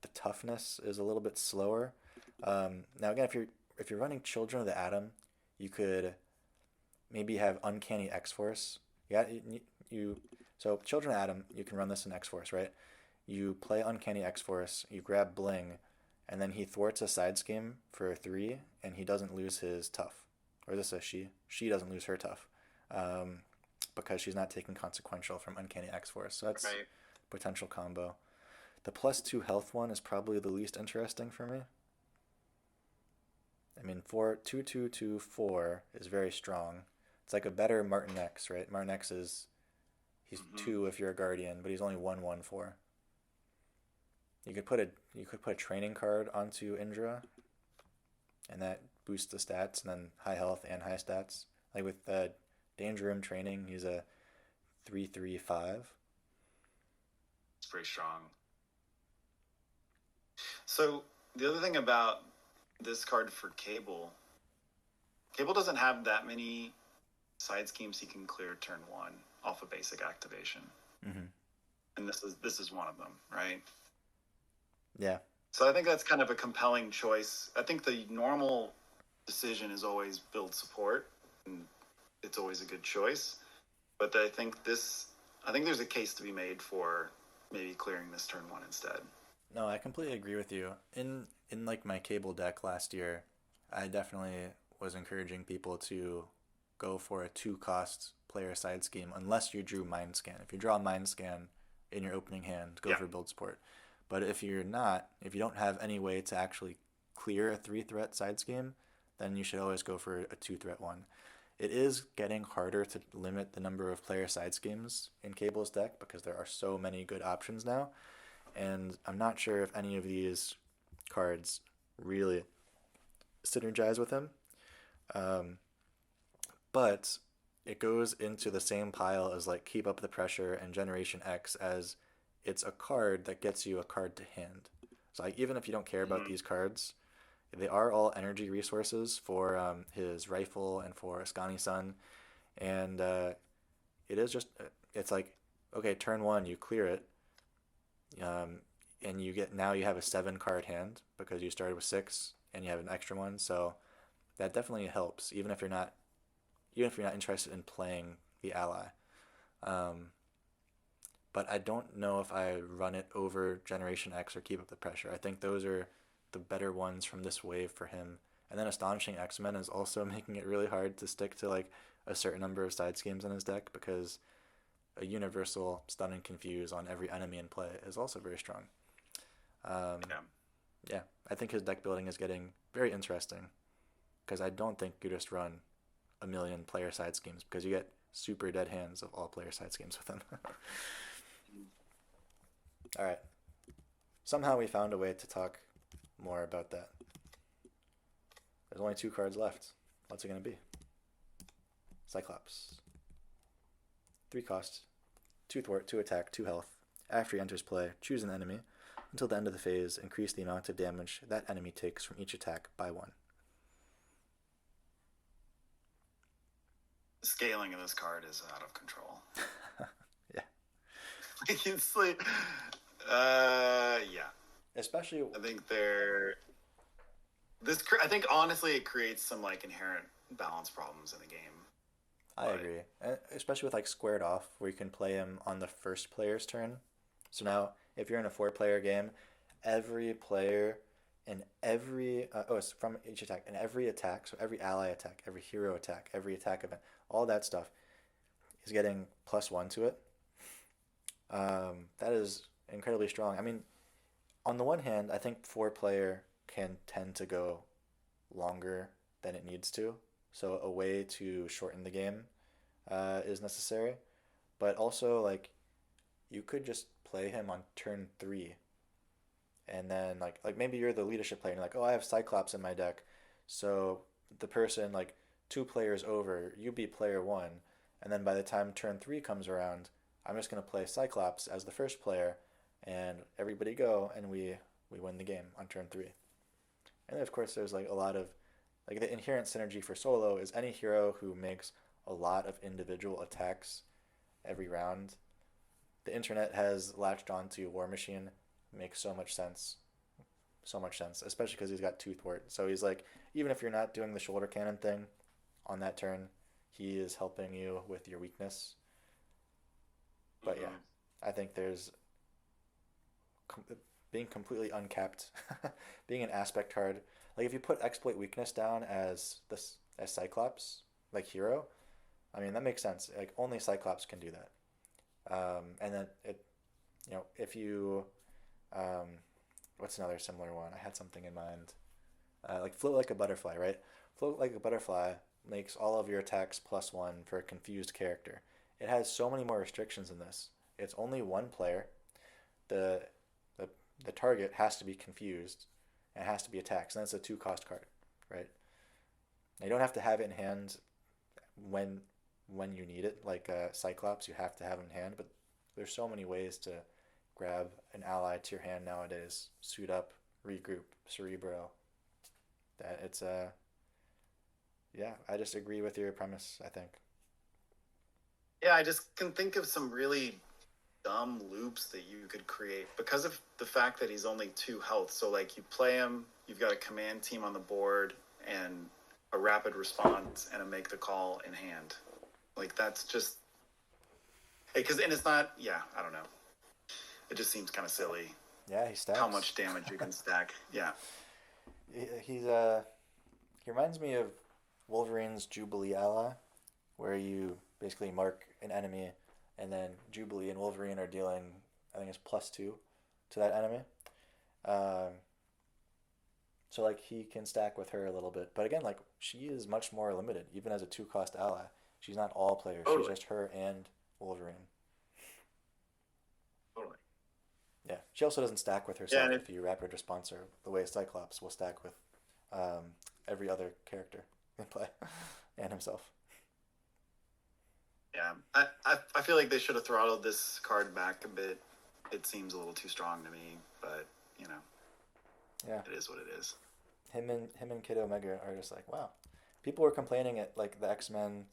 The toughness is a little bit slower. Now again, if you're running Children of the Atom, you could maybe have Uncanny X Force. Yeah, you so Children of Atom, you can run this in X Force, right? You play Uncanny X Force, you grab Bling, and then he thwarts a side scheme for 3, and he doesn't lose his tough. Or is this a she? She doesn't lose her tough. Um, because she's not taking consequential from Uncanny X Force. So that's Right. potential combo. The +2 health one is probably the least interesting for me. I mean, 4 2 2 2 4 is very strong. It's like a better Martin X, right? Martin X is he's Hmm. 2 if you're a guardian, but he's only 1 1 4. You could put a training card onto Indra, and that boosts the stats, and then high health and high stats. Like with Danger Room training, he's a 3 3 5. It's pretty strong. So the other thing about this card for Cable doesn't have that many side schemes he can clear turn one off a basic activation, Mm-hmm. and this is one of them, right? Yeah. So I think that's kind of a compelling choice. I think the normal decision is always build support, and it's always a good choice. But I think there's a case to be made for maybe clearing this turn one instead. No, I completely agree with you. In like my Cable deck last year, I definitely was encouraging people to go for a 2 cost player side scheme unless you drew Mind Scan. If you draw Mind Scan in your opening hand, go Yeah. for build support. But if you don't have any way to actually clear a 3 threat side scheme, then you should always go for a 2 threat one. It is getting harder to limit the number of player side schemes in Cable's deck because there are so many good options now, and I'm not sure if any of these cards really synergize with him. Um, but it goes into the same pile as like Keep Up the Pressure and Generation X, as it's a card that gets you a card to hand. So like even if you don't care about Hmm. these cards, they are all energy resources for his rifle and for Ascani Sun, and it is just it's like okay, turn one you clear it, um, and you have a 7 card hand because you started with 6 and you have an extra one. So that definitely helps, even if you're not interested in playing the ally. Um, but I don't know if I run it over Generation X or Keep Up the Pressure. I think those are the better ones from this wave for him. And then Astonishing X-Men is also making it really hard to stick to like a certain number of side schemes in his deck because a universal stun and confuse on every enemy in play is also very strong. Um, Yeah. yeah, I think his deck building is getting very interesting because I don't think you just run a million player side schemes because you get super dead hands of all player side schemes with him. All right. Somehow we found a way to talk more about that. There's only 2 cards left. What's it going to be? Cyclops. 3 cost, 2 thwart, 2 attack, 2 health. After he enters play, choose an enemy. Until the end of the phase, increase the amount of damage that enemy takes from each attack by 1. The scaling of this card is out of control. Yeah. It's like, yeah. Especially, I think they're I think honestly it creates some like inherent balance problems in the game. I But agree. Especially with like squared off, where you can play him on the first player's turn. So now, if you're in a 4 player game, every player in every it's from each attack, and every attack, so every ally attack, every hero attack, every attack event, all that stuff is getting +1 to it. That is incredibly strong. I mean, on the one hand, I think 4 player can tend to go longer than it needs to. So a way to shorten the game is necessary. But also, like, you could just play him on turn 3, and then like maybe you're the leadership player, and you're like, oh, I have Cyclops in my deck, so the person like 2 players over, you be player 1, And then by the time turn 3 comes around, I'm just going to play Cyclops as the first player, and everybody go, and we win the game on turn 3. And then of course there's like a lot of like the inherent synergy for solo is any hero who makes a lot of individual attacks every round. The internet has latched onto War Machine. Makes so much sense, especially because he's got two thwart. So he's like, even if you're not doing the shoulder cannon thing on that turn, he is helping you with your weakness. But yeah, Mm-hmm. I think there's being completely uncapped, being an aspect card. Like if you put exploit weakness down as Cyclops, like hero, I mean that makes sense. Like only Cyclops can do that. And then if you, um, what's another similar one? I had something in mind. Like float like a butterfly, right? Float like a butterfly makes all of your attacks plus 1 for a confused character. It has so many more restrictions in this. It's only one player. The the, the target has to be confused and it has to be attacked. So that's a 2 cost card, right? Now, you don't have to have it in hand when when you need it. Like Cyclops, you have to have it in hand, but there's so many ways to grab an ally to your hand nowadays. Suit up, regroup, Cerebro. That it's yeah. I just agree with your premise. I think. Yeah, I just can think of some really dumb loops that you could create because of the fact that he's only 2 health. So like you play him, you've got a command team on the board and a rapid response and a make the call in hand. Like that's just because and it's not. Yeah, I don't know. It just seems kind of silly Yeah, he how stacks. much damage you can stack. Yeah. He's he reminds me of Wolverine's Jubilee ally, where you basically mark an enemy, and then Jubilee and Wolverine are dealing, I think it's +2 to that enemy. Um, so like he can stack with her a little bit, but again, like she is much more limited, even as a 2 cost ally. She's not all players. She's Totally. just her and Wolverine. Totally. Yeah, she also doesn't stack with Yeah, herself if you rapid response her the way Cyclops will stack with every other character in play and himself. yeah. I feel like they should have throttled this card back a bit. It seems a little too strong to me, but you know, Yeah, it is what it is. him and Kid Omega are just like wow. People were complaining at like the X-Men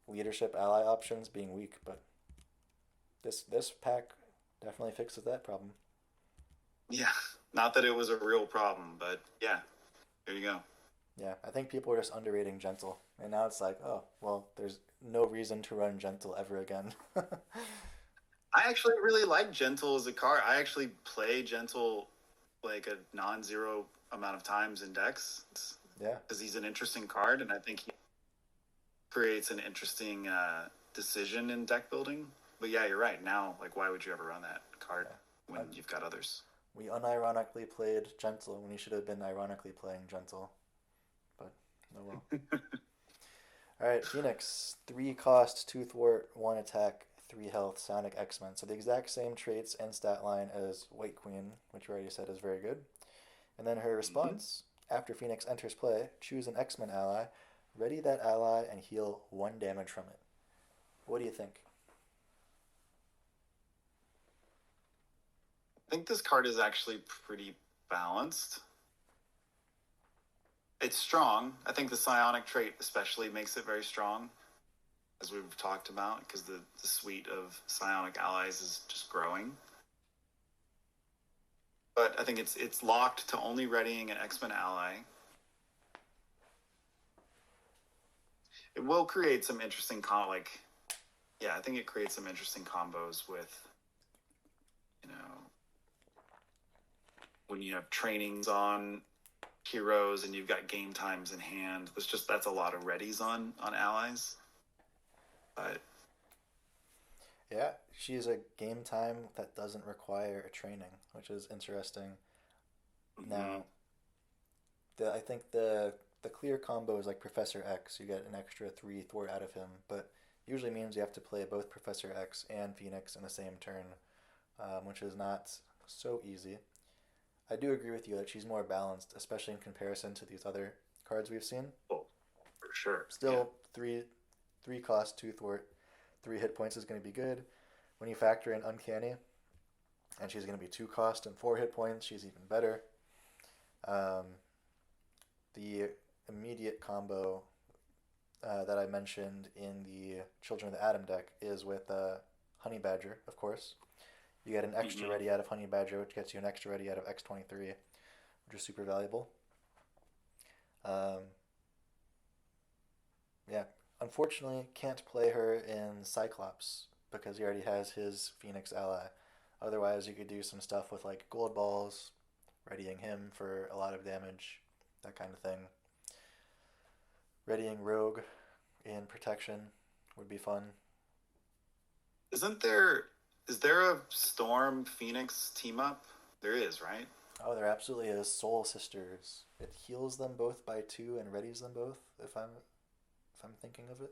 leadership ally options being weak, but this pack definitely fixes that problem. Yeah. Not that it was a real problem, but yeah, there you go. Yeah, I think people are just underrating Gentle, and now it's like, oh, well, there's no reason to run Gentle ever again. I actually really like Gentle as a card. I actually play Gentle like a non-zero amount of times in decks Yeah, because he's an interesting card, and I think he creates an interesting decision in deck building. But yeah, you're right. Now, like, why would you ever run that card yeah. when you've got others? We unironically played Gentle when he should have been ironically playing Gentle, but oh well. All right, Phoenix, 3 cost, 2 thwart, 1 attack, 3 health, Sonic X-Men. So the exact same traits and stat line as White Queen, which we already said is very good. And then her Mm-hmm. response, after Phoenix enters play, choose an X-Men ally, ready that ally, and heal 1 damage from it. What do you think? I think this card is actually pretty balanced. It's strong. I think the psionic trait especially makes it very strong, as we've talked about, because the suite of psionic allies is just growing. But I think it's locked to only readying an X-Men ally. It will create some interesting I think it creates some interesting combos with, you know, when you have trainings on heroes and you've got game times in hand. That's a lot of readies on allies. But Yeah, she's a game time that doesn't require a training, which is interesting. mm-hmm. Now, I think the clear combo is like Professor X. You get an extra 3 thwart out of him, but usually means you have to play both Professor X and Phoenix in the same turn, which is not so easy. I do agree with you that she's more balanced, especially in comparison to these other cards we've seen. Oh, for sure. Yeah. Still 3 cost, 2 thwart, 3 hit points is going to be good. When you factor in Uncanny, and she's going to be 2 cost and 4 hit points, she's even better. Um, the immediate combo that I mentioned in the Children of the Atom deck is with Honey Badger, of course. You get an extra Mm-hmm. ready out of Honey Badger, which gets you an extra ready out of X23, which is super valuable. Um, yeah, unfortunately, can't play her in Cyclops because he already has his Phoenix ally. Otherwise, you could do some stuff with like gold balls, readying him for a lot of damage, that kind of thing. Readying Rogue in protection would be fun. Isn't there? Is there a Storm Phoenix team up? There is, right? Oh, there absolutely is Soul Sisters. It heals them both by 2 and readies them both. If I'm thinking of it.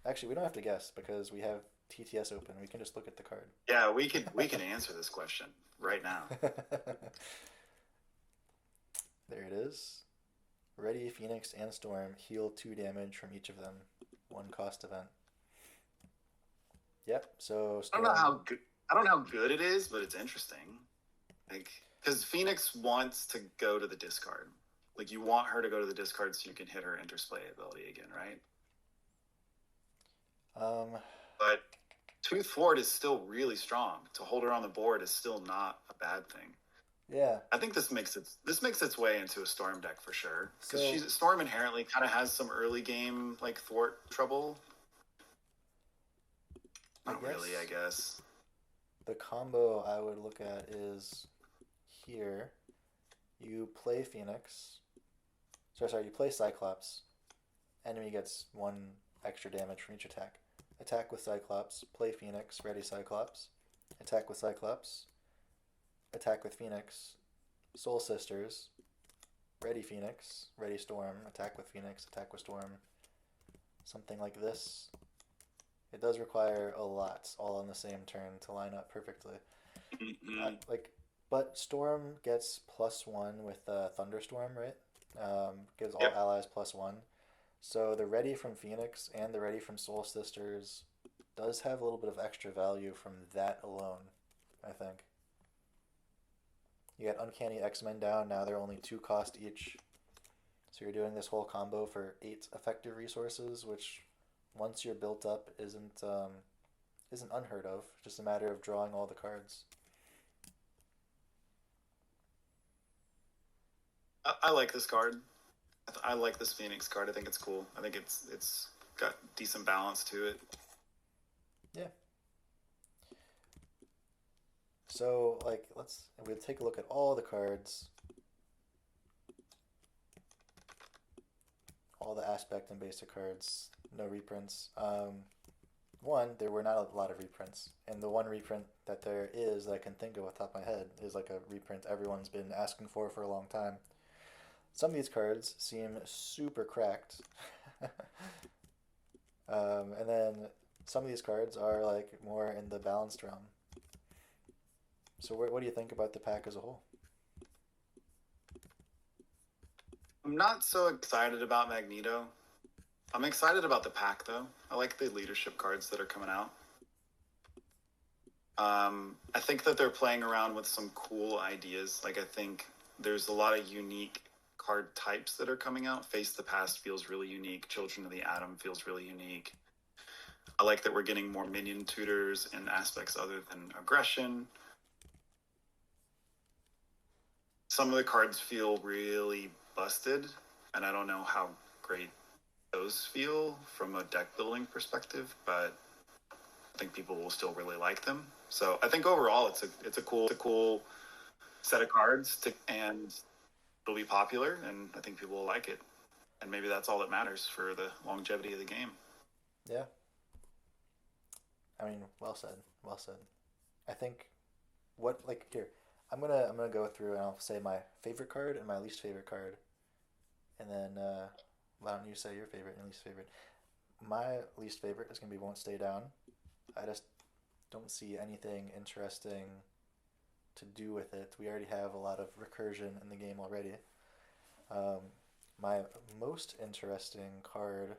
Actually, we don't have to guess because we have TTS open. We can just look at the card. Yeah, we can answer this question right now. There it is. Ready, Phoenix, and Storm heal 2 damage from each of them. 1 cost event. Yep. So I don't know Storm. how good. I don't know how good it is, but it's interesting. Like, because Phoenix wants to go to the discard. Like, you want her to go to the discard so you can hit her interplay ability again, right? Um. But Tooth Ford is still really strong. To hold her on the board is still not a bad thing. Yeah. I think this makes its way into a Storm deck for sure. Because So Storm inherently kind of has some early game like thwart trouble. I Not really, I guess guess. the combo I would look at is here. You play Phoenix. Sorry, you play Cyclops. Enemy gets 1 extra damage from each attack. Attack with Cyclops. Play Phoenix. Ready Cyclops. Attack with Cyclops. Attack with Phoenix. Soul Sisters. Ready Phoenix. Ready Storm. Attack with Phoenix. Attack with Storm. Something like this. It does require a lot, all on the same turn, to line up perfectly. Mm-hmm. Like, but Storm gets +1 with Thunderstorm, right? Gives all Yep. allies +1. So the ready from Phoenix and the ready from Soul Sisters does have a little bit of extra value from that alone, I think. You get Uncanny X-Men down, now they're only 2 cost each. So you're doing this whole combo for 8 effective resources, which once you're built up isn't unheard of. Just a matter of drawing all the cards. I like this card. I like this Phoenix card. I think it's cool. I think it's got decent balance to it. Yeah. So like we'll take a look at all the cards, all the aspect and basic cards, no reprints. One, there were not a lot of reprints, and the one reprint that there is that I can think of off the top of my head is like a reprint everyone's been asking for a long time. Some of these cards seem super cracked, and then some of these cards are like more in the balanced realm. So what do you think about the pack as a whole? I'm not so excited about Magneto. I'm excited about the pack though. I like the leadership cards that are coming out. I think that they're playing around with some cool ideas. Like I think there's a lot of unique card types that are coming out. Face the Past feels really unique. Children of the Atom feels really unique. I like that we're getting more minion tutors and aspects other than aggression. Some of the cards feel really busted, and I don't know how great those feel from a deck building perspective, but I think people will still really like them. So I think overall it's a cool set of cards and it'll be popular, and I think people will like it. And maybe that's all that matters for the longevity of the game. Yeah, I mean, well said, well said. I think what like here, I'm gonna go through and I'll say my favorite card and my least favorite card, and then why don't you say your favorite and least favorite? My least favorite is gonna be Won't Stay Down. I just don't see anything interesting to do with it. We already have a lot of recursion in the game already. Um, my most interesting card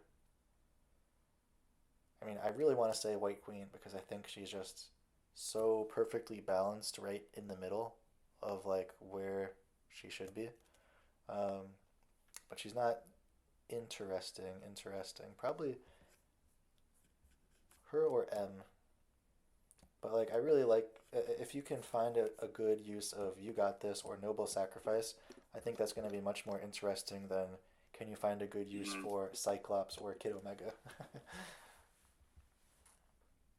I mean, I really want to say White Queen because I think she's just so perfectly balanced right in the middle of like where she should be. Um, but she's not interesting. Interesting. Probably her or M. But like, I really like if you can find a good use of "You Got This" or "Noble Sacrifice." I think that's going to be much more interesting than can you find a good use Mhm. for Cyclops or Kid Omega.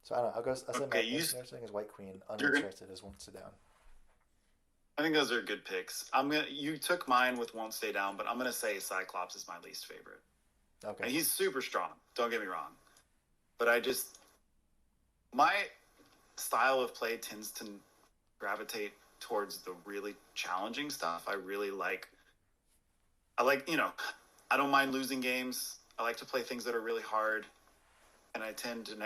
So I don't know. I'll say my Okay, interesting is White Queen. you're gonna. Uninterested is Won't Sit Down. I think those are good picks. You took mine with Won't Stay Down, but I'm gonna say Cyclops is my least favorite. Okay. And he's super strong. Don't get me wrong, but my style of play tends to gravitate towards the really challenging stuff. I like, I don't mind losing games. I like to play things that are really hard, and I tend to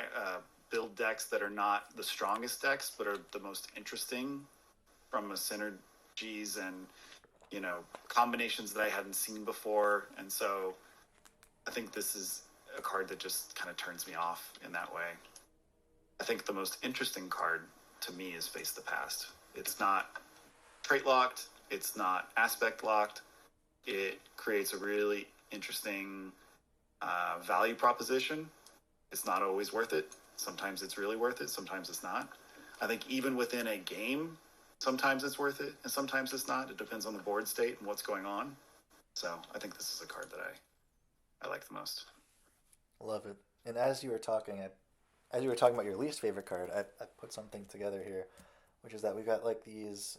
build decks that are not the strongest decks, but are the most interesting from a synergies and combinations that I hadn't seen before. And so I think this is a card that just kind of turns me off in that way. I think the most interesting card to me is Face the Past. It's not trait locked, it's not aspect locked. It creates a really interesting value proposition. It's not always worth it. Sometimes it's really worth it, sometimes it's not. I think even within a game, sometimes it's worth it and sometimes it's not. It depends on the board state and what's going on. So I think this is a card that I like the most. Love it. And as you were talking about your least favorite card, I put something together here, which is that we've got like these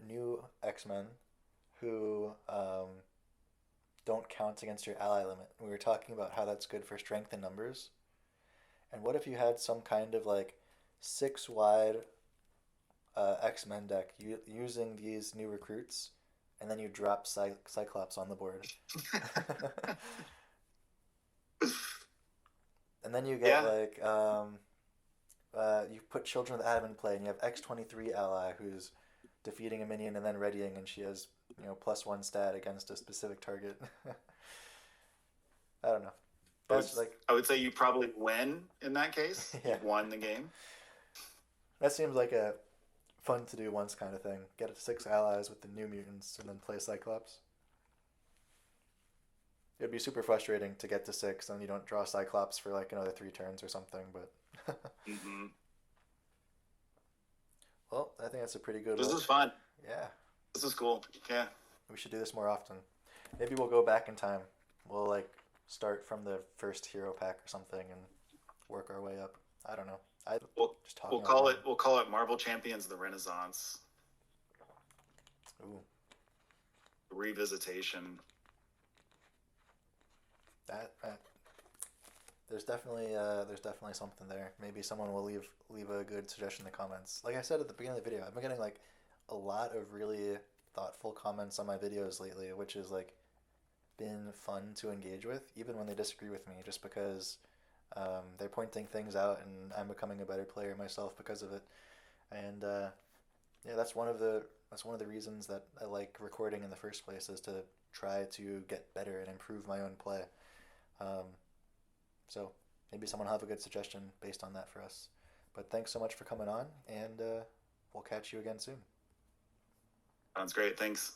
new X Men who don't count against your ally limit. We were talking about how that's good for strength in numbers. And what if you had some kind of like six wide X Men deck using these new recruits, and then you drop Cyclops on the board, and then you get Yeah, like you put Children of the Atom in play, and you have X-23 ally who's defeating a minion and then readying, and she has +1 stat against a specific target. I don't know. I would That's like I would say you probably win in that case. yeah, You've won the game. that seems like a fun to do once kind of thing. Get six allies with the new mutants and then play Cyclops. It'd be super frustrating to get to six and you don't draw Cyclops for like another 3 turns or something. But Hmm. well, I think that's a pretty good This look. is fun. Yeah, This is cool. Yeah. we should do this more often. Maybe we'll go back in time. We'll like start from the first hero pack or something and work our way up. I don't know. I We'll just we'll talking out call loud. it we'll call it Marvel Champions of the Renaissance Ooh, revisitation. that there's definitely something there. Maybe someone will leave a good suggestion in the comments. Like I said at the beginning of the video, I've been getting like a lot of really thoughtful comments on my videos lately, which is like been fun to engage with, even when they disagree with me, just because they're pointing things out and I'm becoming a better player myself because of it. And yeah, that's one of the reasons that I like recording in the first place is to try to get better and improve my own play. Um, so maybe someone will have a good suggestion based on that for us. But thanks so much for coming on, and we'll catch you again soon. Sounds great. Thanks.